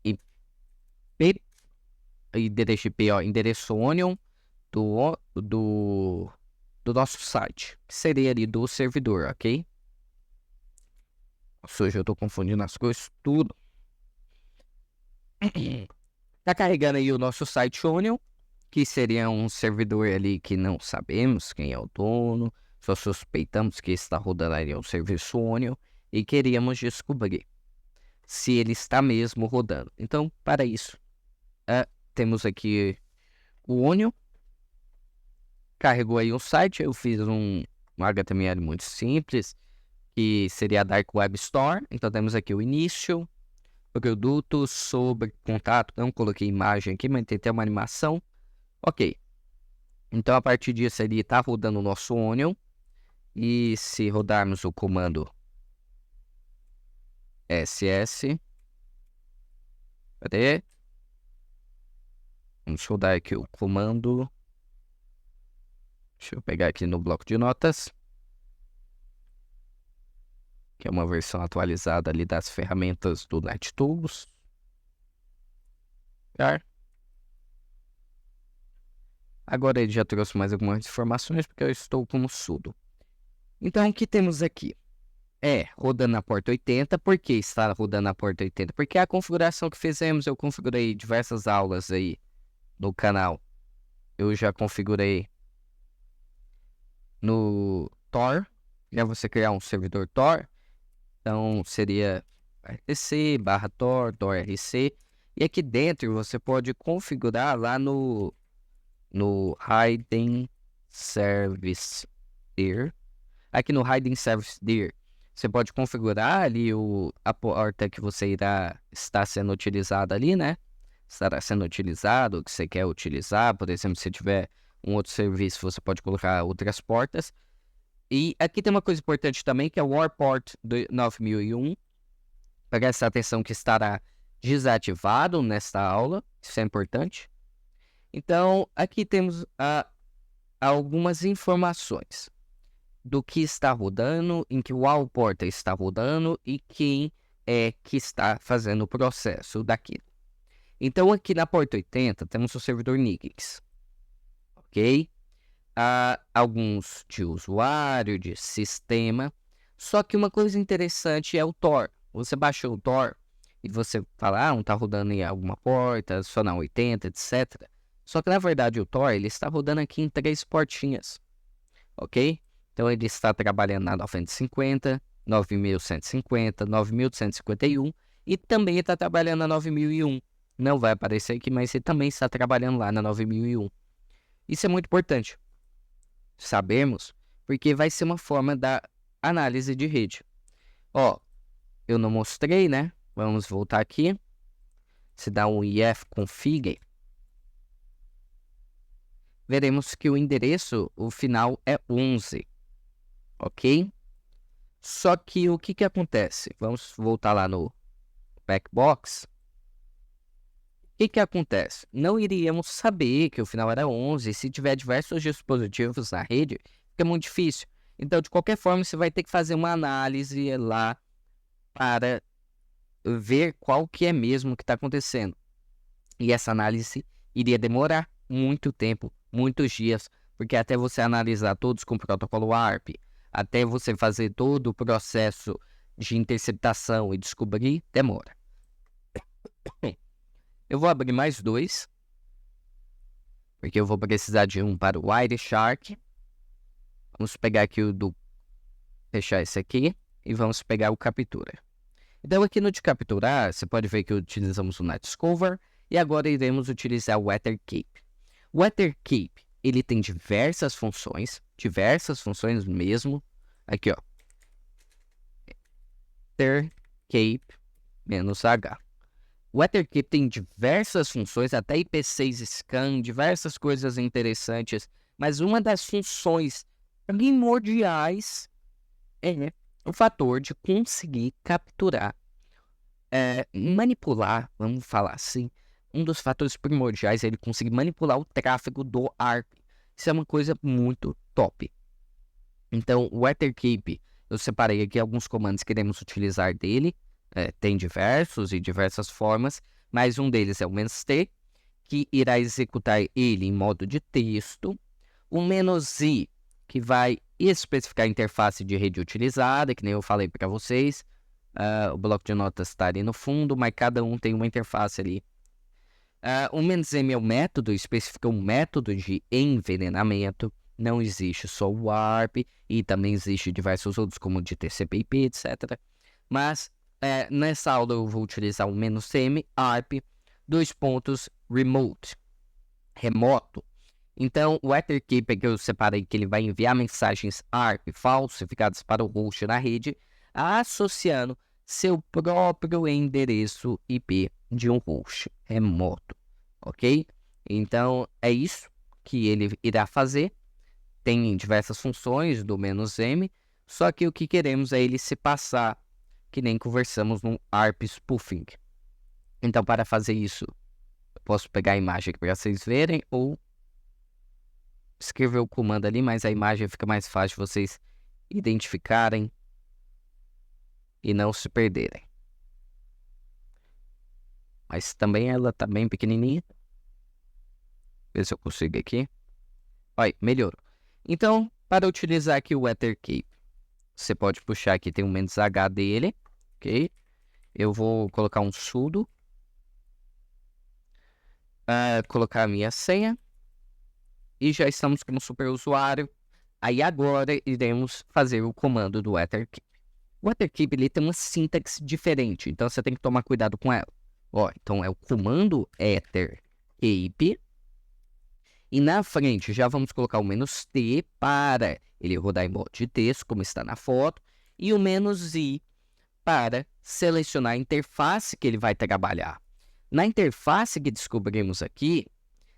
IP, endereço onion do nosso site, que seria ali do servidor, ok? Nossa, hoje eu tô confundindo as coisas tudo. Tá carregando aí o nosso site onion, que seria um servidor ali que não sabemos quem é o dono, só suspeitamos que está rodando ali um serviço onion e queríamos descobrir se ele está mesmo rodando. Então, para isso, temos aqui o onion, carregou aí um site, eu fiz um HTML muito simples, que seria a Dark Web Store. Então temos aqui o início, produto, sobre, contato, não coloquei imagem aqui, mas tentei uma animação. Ok, então a partir disso ele está rodando o nosso onion, e se rodarmos o comando ss, cadê? Vamos rodar aqui o comando, deixa eu pegar aqui no bloco de notas, que é uma versão atualizada ali das ferramentas do NetTools. Agora ele já trouxe mais algumas informações, porque eu estou como sudo. Então, o que temos aqui? Rodando na porta 80. Por que está rodando na porta 80? Porque a configuração que fizemos, eu configurei diversas aulas aí no canal. Eu já configurei no Tor, já você criar um servidor Tor. Então, seria rtc /tor, torrc. E aqui dentro você pode configurar lá no Hidden Service Dir. Aqui no Hidden Service Dir, você pode configurar ali a porta que você está sendo utilizada ali, né? Estará sendo utilizado, o que você quer utilizar. Por exemplo, se tiver um outro serviço, você pode colocar outras portas. E aqui tem uma coisa importante também, que é o Warport 9001. Preste atenção que estará desativado nesta aula, isso é importante. Então, aqui temos algumas informações do que está rodando, em que qual porta está rodando e quem é que está fazendo o processo daquilo. Então, aqui na porta 80, temos o servidor Nginx, ok? Há alguns de usuário, de sistema, só que uma coisa interessante é o Tor. Você baixou o Tor e você fala, não está rodando em alguma porta, só na 80, etc. Só que, na verdade, o Tor ele está rodando aqui em 3 portinhas, ok? Então, ele está trabalhando na 950, 9150, 9151 e também está trabalhando na 9001. Não vai aparecer aqui, mas ele também está trabalhando lá na 9001. Isso é muito importante sabermos, porque vai ser uma forma da análise de rede. Eu não mostrei, né? Vamos voltar aqui. Se dá um ifconfig, veremos que o endereço, o final é 11, ok? Só que o que acontece? Vamos voltar lá no backbox. que acontece? Não iríamos saber que o final era 11 se tiver diversos dispositivos na rede, fica muito difícil. Então, de qualquer forma, você vai ter que fazer uma análise lá para ver qual que é mesmo que está acontecendo. E essa análise iria demorar muito tempo, muitos dias, porque até você analisar todos com o protocolo ARP, até você fazer todo o processo de interceptação e descobrir, demora. Eu vou abrir mais dois, porque eu vou precisar de um para o Wireshark. Vamos pegar aqui o do... fechar esse aqui e vamos pegar o captura. Então aqui no de capturar, você pode ver que utilizamos o Netscover e agora iremos utilizar o WetherCape. O WetherCape, ele tem diversas funções mesmo. Aqui, ó. WetherCape-H. O WetherCape tem diversas funções, até IP6 scan, diversas coisas interessantes, mas uma das funções primordiais é o fator de conseguir capturar, manipular, vamos falar assim, um dos fatores primordiais é ele conseguir manipular o tráfego do ARP. Isso é uma coisa muito top. Então, o WetherCape, eu separei aqui alguns comandos que iremos utilizar dele. Tem diversos e diversas formas, mas um deles é o "-t", que irá executar ele em modo de texto. O "-i", que vai especificar a interface de rede utilizada, que nem eu falei para vocês. O bloco de notas está ali no fundo, mas cada um tem uma interface ali. O "-m" é o método, especifica um método de envenenamento. Não existe só o ARP, e também existe diversos outros, como o de TCP/IP, etc. Mas nessa aula eu vou utilizar o "-m", ARP, remote, remoto. Então, o WetherCape que eu separei, que ele vai enviar mensagens ARP falsificadas para o host na rede, associando seu próprio endereço IP de um host remoto, ok? Então, é isso que ele irá fazer. Tem diversas funções do "-m", só que o que queremos é ele se passar, que nem conversamos no ARP Spoofing. Então, para fazer isso, eu posso pegar a imagem aqui para vocês verem, ou escrever o comando ali, mas a imagem fica mais fácil de vocês identificarem e não se perderem. Mas também ela tá bem pequenininha. Ver se eu consigo aqui. Olha, melhorou. Então, para utilizar aqui o WetherCape, você pode puxar aqui, tem um "-h" dele, ok? Eu vou colocar um sudo, colocar a minha senha, e já estamos como superusuário. Aí agora iremos fazer o comando do WetherCape. O WetherCape ele tem uma sintaxe diferente, então você tem que tomar cuidado com ela. Então é o comando ethercape, e na frente já vamos colocar o "-t" para ele rodar em modo de texto, como está na foto, e o "-i" para selecionar a interface que ele vai trabalhar. Na interface que descobrimos aqui,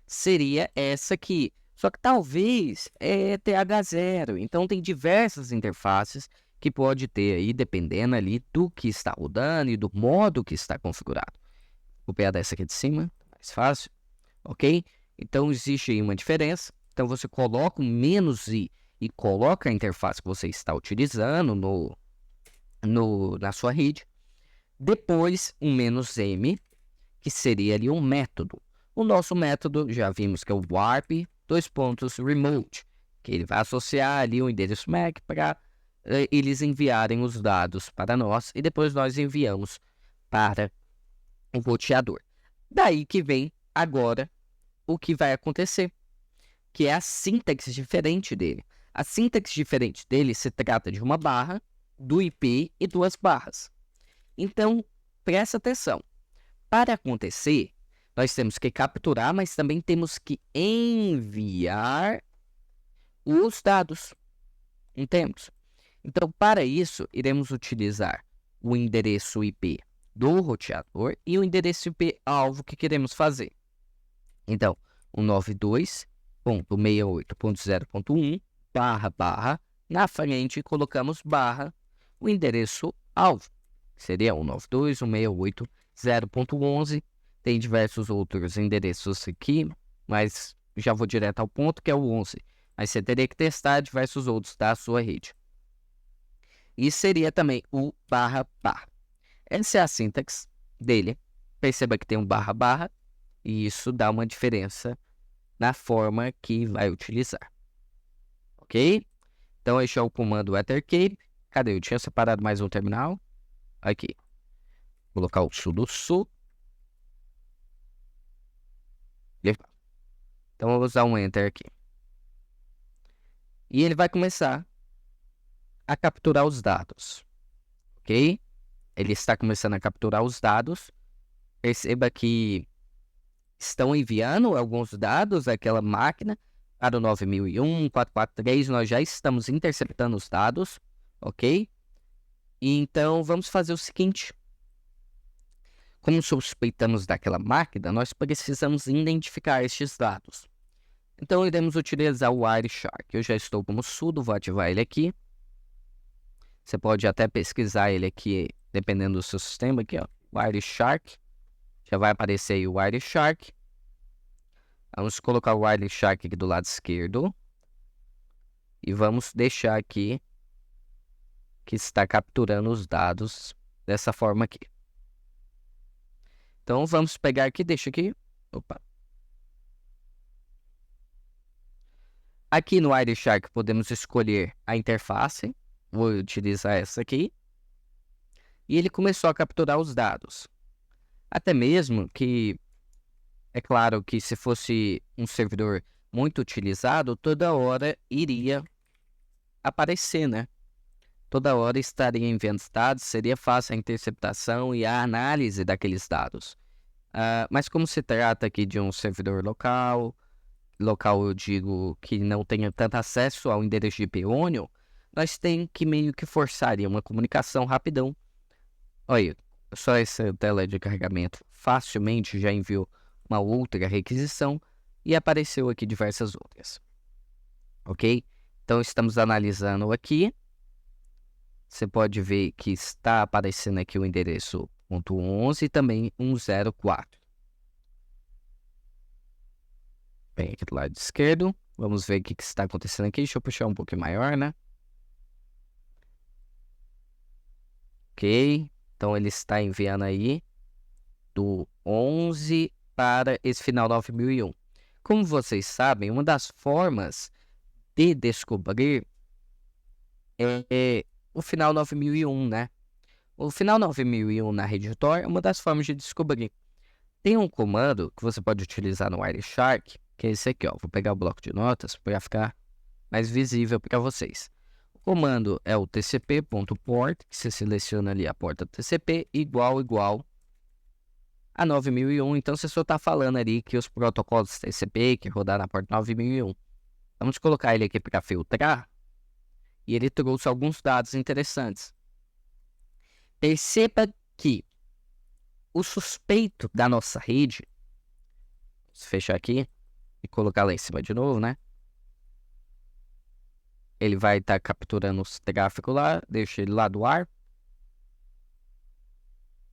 seria essa aqui, só que talvez é TH0, então tem diversas interfaces que pode ter aí, dependendo ali do que está rodando e do modo que está configurado. Vou pegar dessa aqui de cima, mais fácil, ok? Então existe aí uma diferença. Então você coloca o "-i" e coloca a interface que você está utilizando na sua rede. Depois o "-m", que seria ali um método. O nosso método, já vimos que é o warp, remote, que ele vai associar ali o endereço MAC para eles enviarem os dados para nós, e depois nós enviamos para o roteador. Daí que vem agora o que vai acontecer, que é a sintaxe diferente dele. A sintaxe diferente dele se trata de uma barra, do IP e duas barras. Então, presta atenção. Para acontecer, nós temos que capturar, mas também temos que enviar os dados. Entendemos? Então, para isso, iremos utilizar o endereço IP do roteador e o endereço IP alvo que queremos fazer. Então, 192.68.0.1 //, na frente colocamos barra o endereço alvo, que seria 192.168.0.11, Tem diversos outros endereços aqui, mas já vou direto ao ponto, que é o 11. Mas você teria que testar diversos outros da sua rede. E seria também o barra barra. Essa é a sintaxe dele. Perceba que tem um barra barra e isso dá uma diferença na forma que vai utilizar. Ok? Então este é o comando ethercape. Cadê? Eu tinha separado mais um terminal. Aqui. Vou colocar o sudo su. Então vamos dar um enter aqui. E ele vai começar a capturar os dados. Ok? Ele está começando a capturar os dados. Perceba que estão enviando alguns dados daquela máquina para o 9001, 443. Nós já estamos interceptando os dados. Ok? Então vamos fazer o seguinte. Como suspeitamos daquela máquina, nós precisamos identificar estes dados. Então iremos utilizar o Wireshark. Eu já estou como sudo, vou ativar ele aqui. Você pode até pesquisar ele aqui, dependendo do seu sistema, aqui ó, Wireshark. Já vai aparecer aí o Wireshark. Vamos colocar o Wireshark aqui do lado esquerdo. E vamos deixar aqui que está capturando os dados dessa forma aqui. Então vamos pegar aqui, deixa aqui. Opa. Aqui no Wireshark podemos escolher a interface. Vou utilizar essa aqui. E ele começou a capturar os dados. Até mesmo que, é claro que se fosse um servidor muito utilizado, toda hora iria aparecer, né? Toda hora estaria enviando dados, seria fácil a interceptação e a análise daqueles dados. Mas como se trata aqui de um servidor local eu digo que não tenha tanto acesso ao endereço de IP Onion, nós temos que meio que forçar ali uma comunicação rapidão. Olha, só essa tela de carregamento facilmente já enviou uma outra requisição e apareceu aqui diversas outras. Ok? Então estamos analisando aqui. Você pode ver que está aparecendo aqui o endereço .11 e também 104. Bem, aqui do lado esquerdo. Vamos ver o que está acontecendo aqui. Deixa eu puxar um pouquinho maior, né? Ok. Então ele está enviando aí do 11 para esse final 9001. Como vocês sabem, uma das formas de descobrir é o final 9001, né? O final 9001 na rede Tor é uma das formas de descobrir. Tem um comando que você pode utilizar no Wireshark, que é esse aqui, ó. Vou pegar o bloco de notas para ficar mais visível para vocês. O comando é o tcp.port, que você seleciona ali a porta TCP, igual a 9001. Então você só está falando ali que os protocolos TCP que rodar na porta 9001. Vamos colocar ele aqui para filtrar. E ele trouxe alguns dados interessantes. Perceba que o suspeito da nossa rede, vou fechar aqui e colocar lá em cima de novo, né? Ele vai estar capturando os tráfegos lá, deixa ele lá do ar.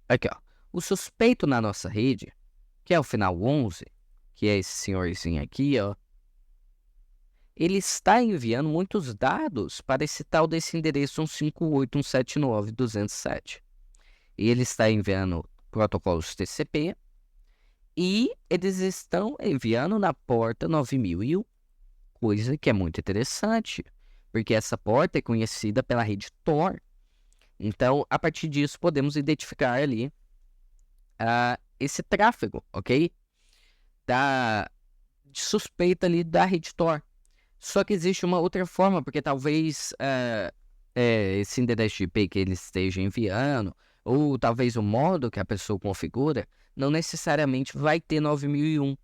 Aqui, ó. O suspeito na nossa rede, que é o final 11, que é esse senhorzinho aqui, ó. Ele está enviando muitos dados para esse tal desse endereço 158.179.207. E ele está enviando protocolos TCP e eles estão enviando na porta 9001, coisa que é muito interessante, porque essa porta é conhecida pela rede Tor. Então, a partir disso, podemos identificar ali esse tráfego, ok? Da suspeita ali da rede Tor. Só que existe uma outra forma, porque talvez esse endereço de IP que ele esteja enviando, ou talvez o modo que a pessoa configura, não necessariamente vai ter 9001.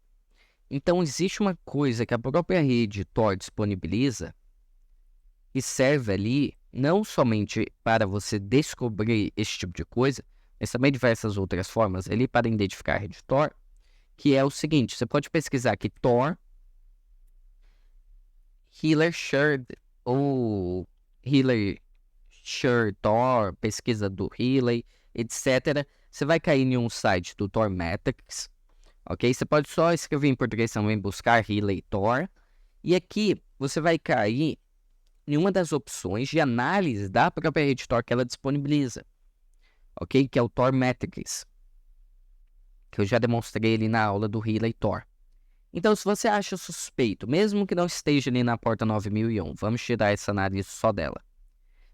Então existe uma coisa que a própria rede Tor disponibiliza e serve ali não somente para você descobrir esse tipo de coisa, mas também diversas outras formas ali para identificar a rede Tor, que é o seguinte: você pode pesquisar aqui Tor Healer Shared ou Healer Shared Tor, pesquisa do Healer, etc. Você vai cair em um site do Tor Metrics, ok? Você pode só escrever em português também, buscar Relay Tor. E aqui você vai cair em uma das opções de análise da própria rede Tor que ela disponibiliza, ok? Que é o Tor Metrics, que eu já demonstrei ali na aula do Relay Tor. Então, se você acha suspeito, mesmo que não esteja ali na porta 9001, vamos tirar essa análise só dela.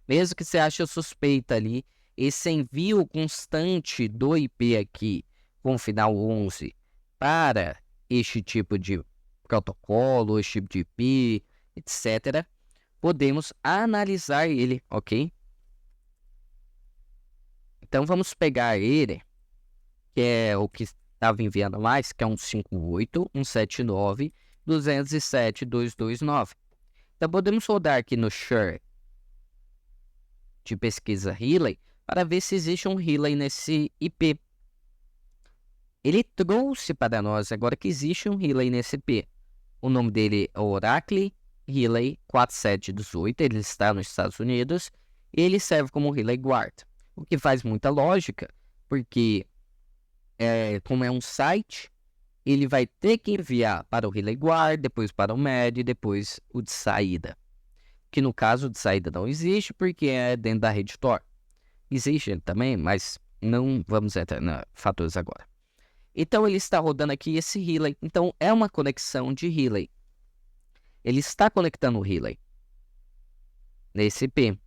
Mesmo que você ache suspeita ali, esse envio constante do IP aqui, com final 11, para este tipo de protocolo, este tipo de IP, etc., podemos analisar ele, ok? Então, vamos pegar ele, que é o que estava enviando mais, que é um 158.179.207.229. Então, podemos rodar aqui no share de pesquisa Relay para ver se existe um Relay nesse IP. Ele trouxe para nós agora que existe um Relay nesse IP. O nome dele é Oracle Relay 4718, ele está nos Estados Unidos e ele serve como Relay Guard, o que faz muita lógica, porque como é um site, ele vai ter que enviar para o Relay Guard, depois para o MED e depois o de saída. Que no caso de saída não existe, porque é dentro da rede Tor. Existe ele também, mas não vamos entrar em fatores agora. Então ele está rodando aqui esse relay. Então é uma conexão de relay. Ele está conectando o relay nesse IP.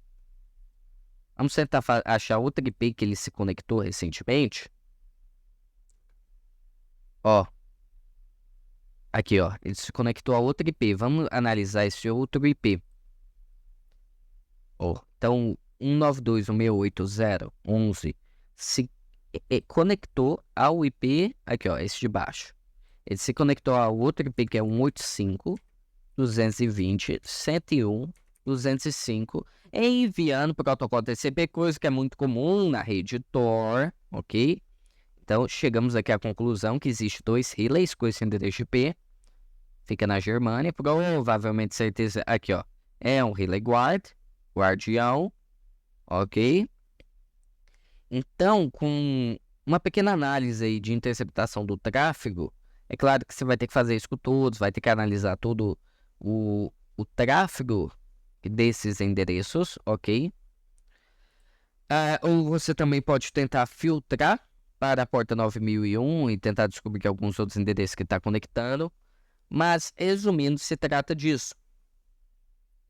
Vamos tentar achar outra IP que ele se conectou recentemente. Ó. Aqui, ó. Ele se conectou a outra IP. Vamos analisar esse outro IP. Ó. Então, 192.168.0.11 se conectou ao IP, aqui ó, esse de baixo. Ele se conectou ao outro IP que é 185.220.101.205 enviando protocolo TCP, coisa que é muito comum na rede Tor, ok? Então, chegamos aqui à conclusão que existe dois relays com esse endereço IP. Fica na Germânia, provavelmente certeza, aqui ó, é um relay guardião, ok? Então, com uma pequena análise aí de interceptação do tráfego, é claro que você vai ter que fazer isso com todos, vai ter que analisar todo o tráfego desses endereços, ok? Ou você também pode tentar filtrar para a porta 9001 e tentar descobrir que alguns outros endereços que está conectando. Mas, resumindo, se trata disso.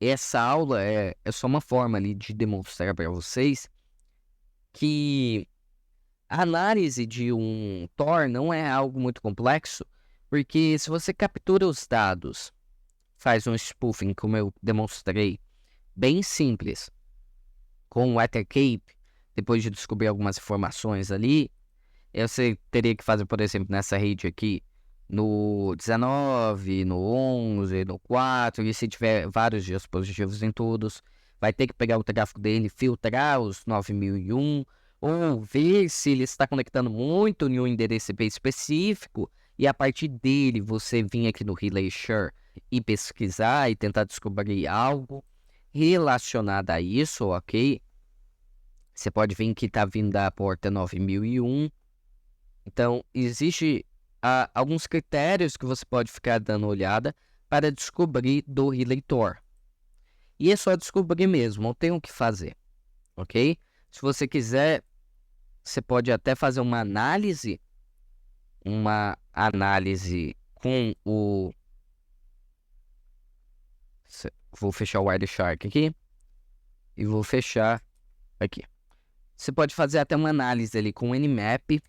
Essa aula é só uma forma ali de demonstrar para vocês que a análise de um Tor não é algo muito complexo, porque se você captura os dados, faz um spoofing, como eu demonstrei, bem simples, com o Ethercape, depois de descobrir algumas informações ali, você teria que fazer, por exemplo, nessa rede aqui, no 19, no 11, no 4, e se tiver vários dispositivos em todos, vai ter que pegar o tráfego dele, filtrar os 9001, ou ver se ele está conectando muito em um endereço IP específico, e a partir dele você vir aqui no Relay Share e pesquisar e tentar descobrir algo relacionado a isso, ok? Você pode ver que está vindo da porta 9001. Então, existe alguns critérios que você pode ficar dando olhada para descobrir do Relay Tor. E é só descobrir mesmo, não tem o que fazer, ok? Se você quiser, você pode até fazer uma análise com o... Vou fechar o Wireshark aqui e vou fechar aqui. Você pode fazer até uma análise ali com o Nmap.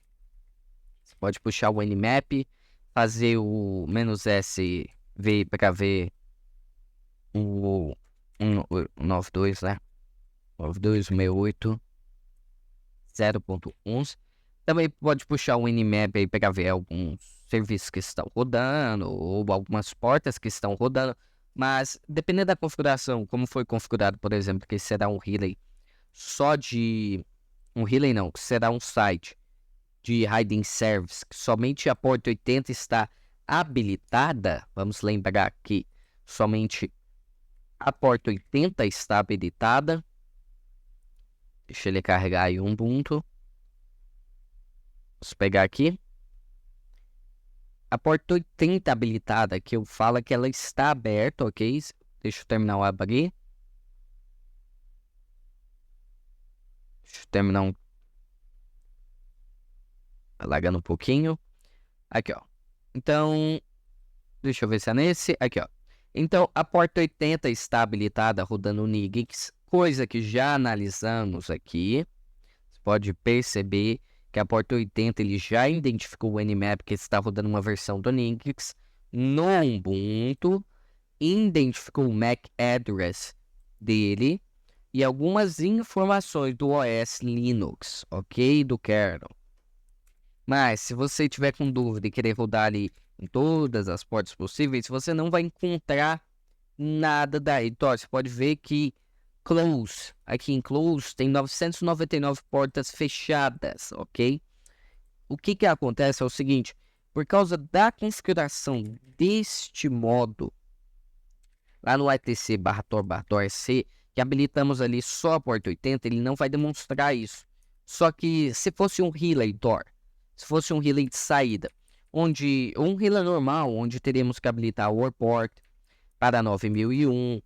Você pode puxar o Nmap, fazer o "-s", ver para ver o 92, né? 92.168.0.11. Também pode puxar o Nmap aí para ver alguns serviços que estão rodando ou algumas portas que estão rodando. Mas dependendo da configuração, como foi configurado, por exemplo, que será um relay só de... Um relay não, que será um site de hiding service, que somente a porta 80 está habilitada. Vamos lembrar que somente a porta 80 está habilitada. Deixa ele carregar aí um Ubuntu. Vamos pegar aqui. A porta 80 habilitada, que eu falo que ela está aberta, ok? Deixa eu terminar o abrir. Deixa eu terminar alagando um pouquinho. Aqui, ó. Então, deixa eu ver se é nesse. Aqui, ó. Então, a porta 80 está habilitada rodando o Nigix, coisa que já analisamos aqui. Você pode perceber que a porta 80 ele já identificou o Nmap que está rodando uma versão do Nigix no Ubuntu, identificou o MAC address dele e algumas informações do OS Linux, ok? Do kernel. Mas se você tiver com dúvida e querer rodar ali em todas as portas possíveis, você não vai encontrar nada daí. Então, você pode ver que aqui em Close tem 999 portas fechadas, ok? O que acontece é o seguinte, por causa da configuração deste modo, lá no etc/tor/c, que habilitamos ali só a porta 80, ele não vai demonstrar isso. Só que se fosse um relay Tor, se fosse um relay de saída, um relay normal, onde teríamos que habilitar o port para 9001,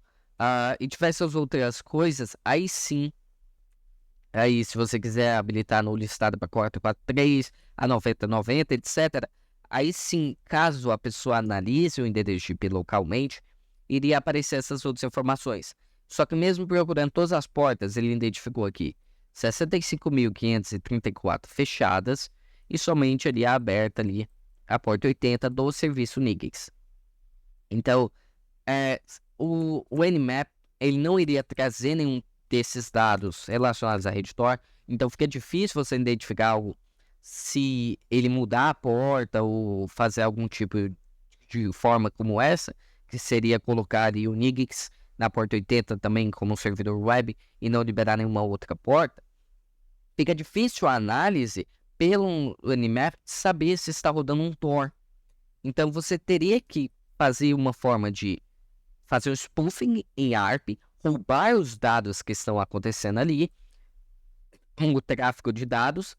e tivesse as outras coisas, aí sim, aí se você quiser habilitar no listado para 443, a 9090, etc., aí sim, caso a pessoa analise o endereço IP localmente, iria aparecer essas outras informações. Só que mesmo procurando todas as portas, ele identificou aqui 65.534 fechadas e somente ali aberta ali a porta 80 do serviço Nigix. Então, o Nmap ele não iria trazer nenhum desses dados relacionados à rede Tor, então fica difícil você identificar algo se ele mudar a porta ou fazer algum tipo de forma como essa, que seria colocar ali o Nigix na porta 80 também como um servidor web e não liberar nenhuma outra porta. Fica difícil a análise pelo Nmap saber se está rodando um Tor. Então você teria que fazer uma forma de fazer o spoofing em ARP, roubar os dados que estão acontecendo ali, com o tráfego de dados,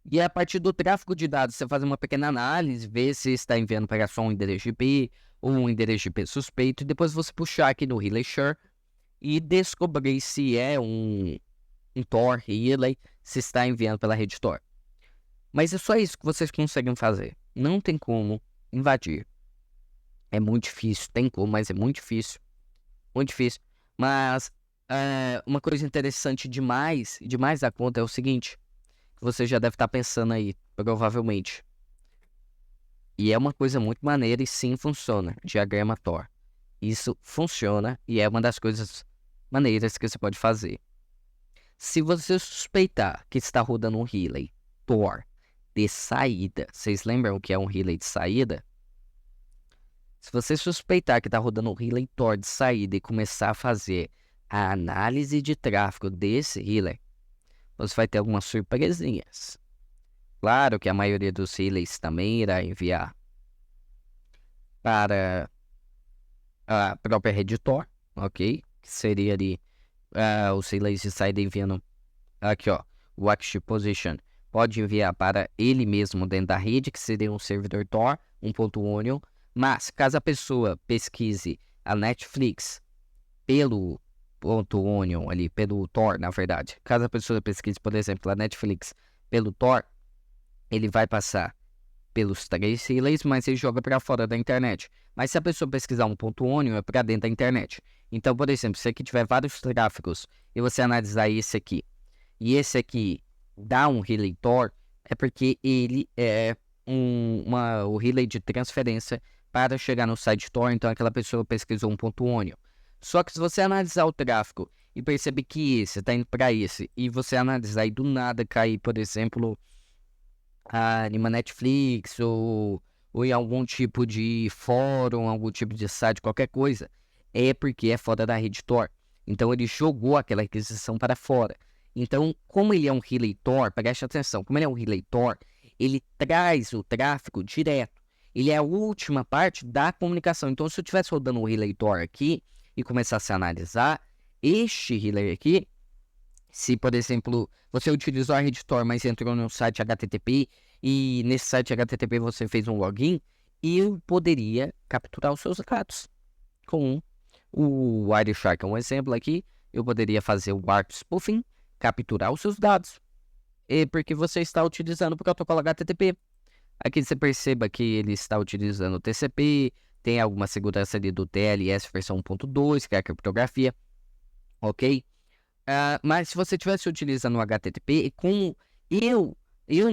e a partir do tráfego de dados você faz uma pequena análise, ver se está enviando para só um endereço IP ou um endereço IP suspeito, e depois você puxar aqui no Relay Share e descobrir se é um Tor Relay, se está enviando pela rede Tor. Mas é só isso que vocês conseguem fazer. Não tem como invadir. É muito difícil, tem como, mas é muito difícil. Muito difícil. Mas uma coisa interessante demais da conta é o seguinte, que você já deve estar pensando aí, provavelmente. E é uma coisa muito maneira e sim funciona, diagrama Tor. Isso funciona e é uma das coisas maneiras que você pode fazer. Se você suspeitar que está rodando um relay Tor de saída, vocês lembram o que é um relay de saída? Se você suspeitar que está rodando um relay Tor de saída e começar a fazer a análise de tráfego desse relay, você vai ter algumas surpresinhas. Claro que a maioria dos relays também irá enviar para a própria rede Tor, ok? Que seria ali os relays de saída enviando aqui, ó, o Active Position pode enviar para ele mesmo dentro da rede, que seria um servidor Tor 1.onion. Mas, caso a pessoa pesquise a Netflix pelo .onion ali, pelo Tor, na verdade. Caso a pessoa pesquise, por exemplo, a Netflix pelo Tor, ele vai passar pelos 3 relays, mas ele joga para fora da internet. Mas se a pessoa pesquisar um .onion, é para dentro da internet. Então, por exemplo, se aqui tiver vários tráfegos e você analisar esse aqui, e esse aqui dá um relay Tor, é porque ele é o relay de transferência para chegar no site Tor, então aquela pessoa pesquisou um .onion. Só que se você analisar o tráfego e perceber que esse está indo para esse, e você analisar e do nada cair, por exemplo, em uma Netflix ou em algum tipo de fórum, algum tipo de site, qualquer coisa, é porque é fora da rede Tor. Então ele jogou aquela aquisição para fora. Então, como ele é um relay Tor, preste atenção, como ele é um relay Tor, ele traz o tráfego direto. Ele é a última parte da comunicação. Então, se eu estivesse rodando o relay Tor aqui e começasse a analisar, este relay aqui, se, por exemplo, você utilizou a rede Tor, mas entrou no site HTTP e nesse site HTTP você fez um login, eu poderia capturar os seus dados com o Wireshark. É um exemplo aqui, eu poderia fazer o warp spoofing, capturar os seus dados, porque você está utilizando o protocolo HTTP. Aqui você perceba que ele está utilizando o TCP, tem alguma segurança ali do TLS versão 1.2, que é a criptografia, ok? Mas se você estivesse utilizando o HTTP, com eu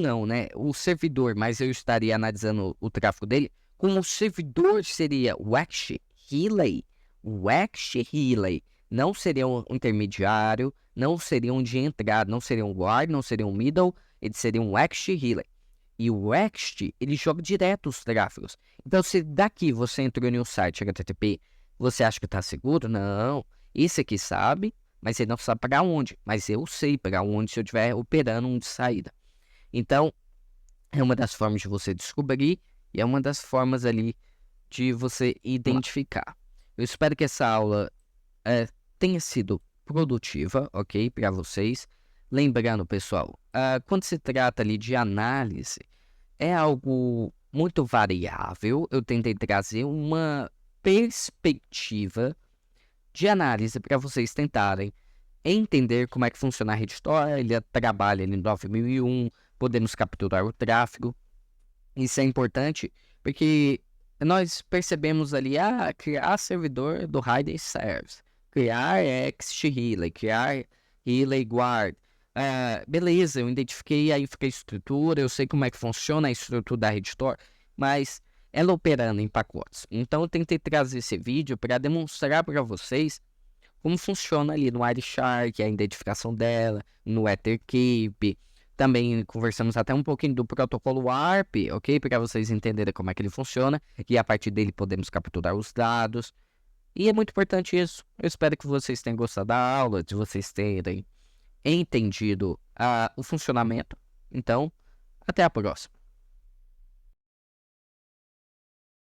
não, né? O servidor, mas eu estaria analisando o tráfego dele. Com o servidor seria o Axe Relay. O Axe Relay não seria um intermediário, não seria um de entrada, não seria um guard, não seria um middle, ele seria um Axe Relay. E o Axe, ele joga direto os tráfegos. Então, se daqui você entrou em um site HTTP, você acha que está seguro? Não. Esse aqui sabe, mas ele não sabe para onde. Mas eu sei para onde se eu estiver operando um de saída. Então, é uma das formas de você descobrir e é uma das formas ali de você identificar. Eu espero que essa aula tenha sido produtiva, ok, para vocês. Lembrando, pessoal, quando se trata ali de análise, é algo muito variável. Eu tentei trazer uma perspectiva de análise para vocês tentarem entender como é que funciona a RedStore. Ele trabalha em 9001, podemos capturar o tráfego. Isso é importante porque nós percebemos ali, criar servidor do Hidden Service, criar Relay, criar Relay Guard. Beleza, eu identifiquei aí fica a estrutura, eu sei como é que funciona a estrutura da RedStore, mas ela operando em pacotes. Então eu tentei trazer esse vídeo para demonstrar para vocês como funciona ali no Wireshark, a identificação dela, no Ethercape. Também conversamos até um pouquinho do protocolo WARP, ok? Para vocês entenderem como é que ele funciona. E a partir dele podemos capturar os dados. E é muito importante isso. Eu espero que vocês tenham gostado da aula, de vocês terem entendido o funcionamento. Então, até a próxima.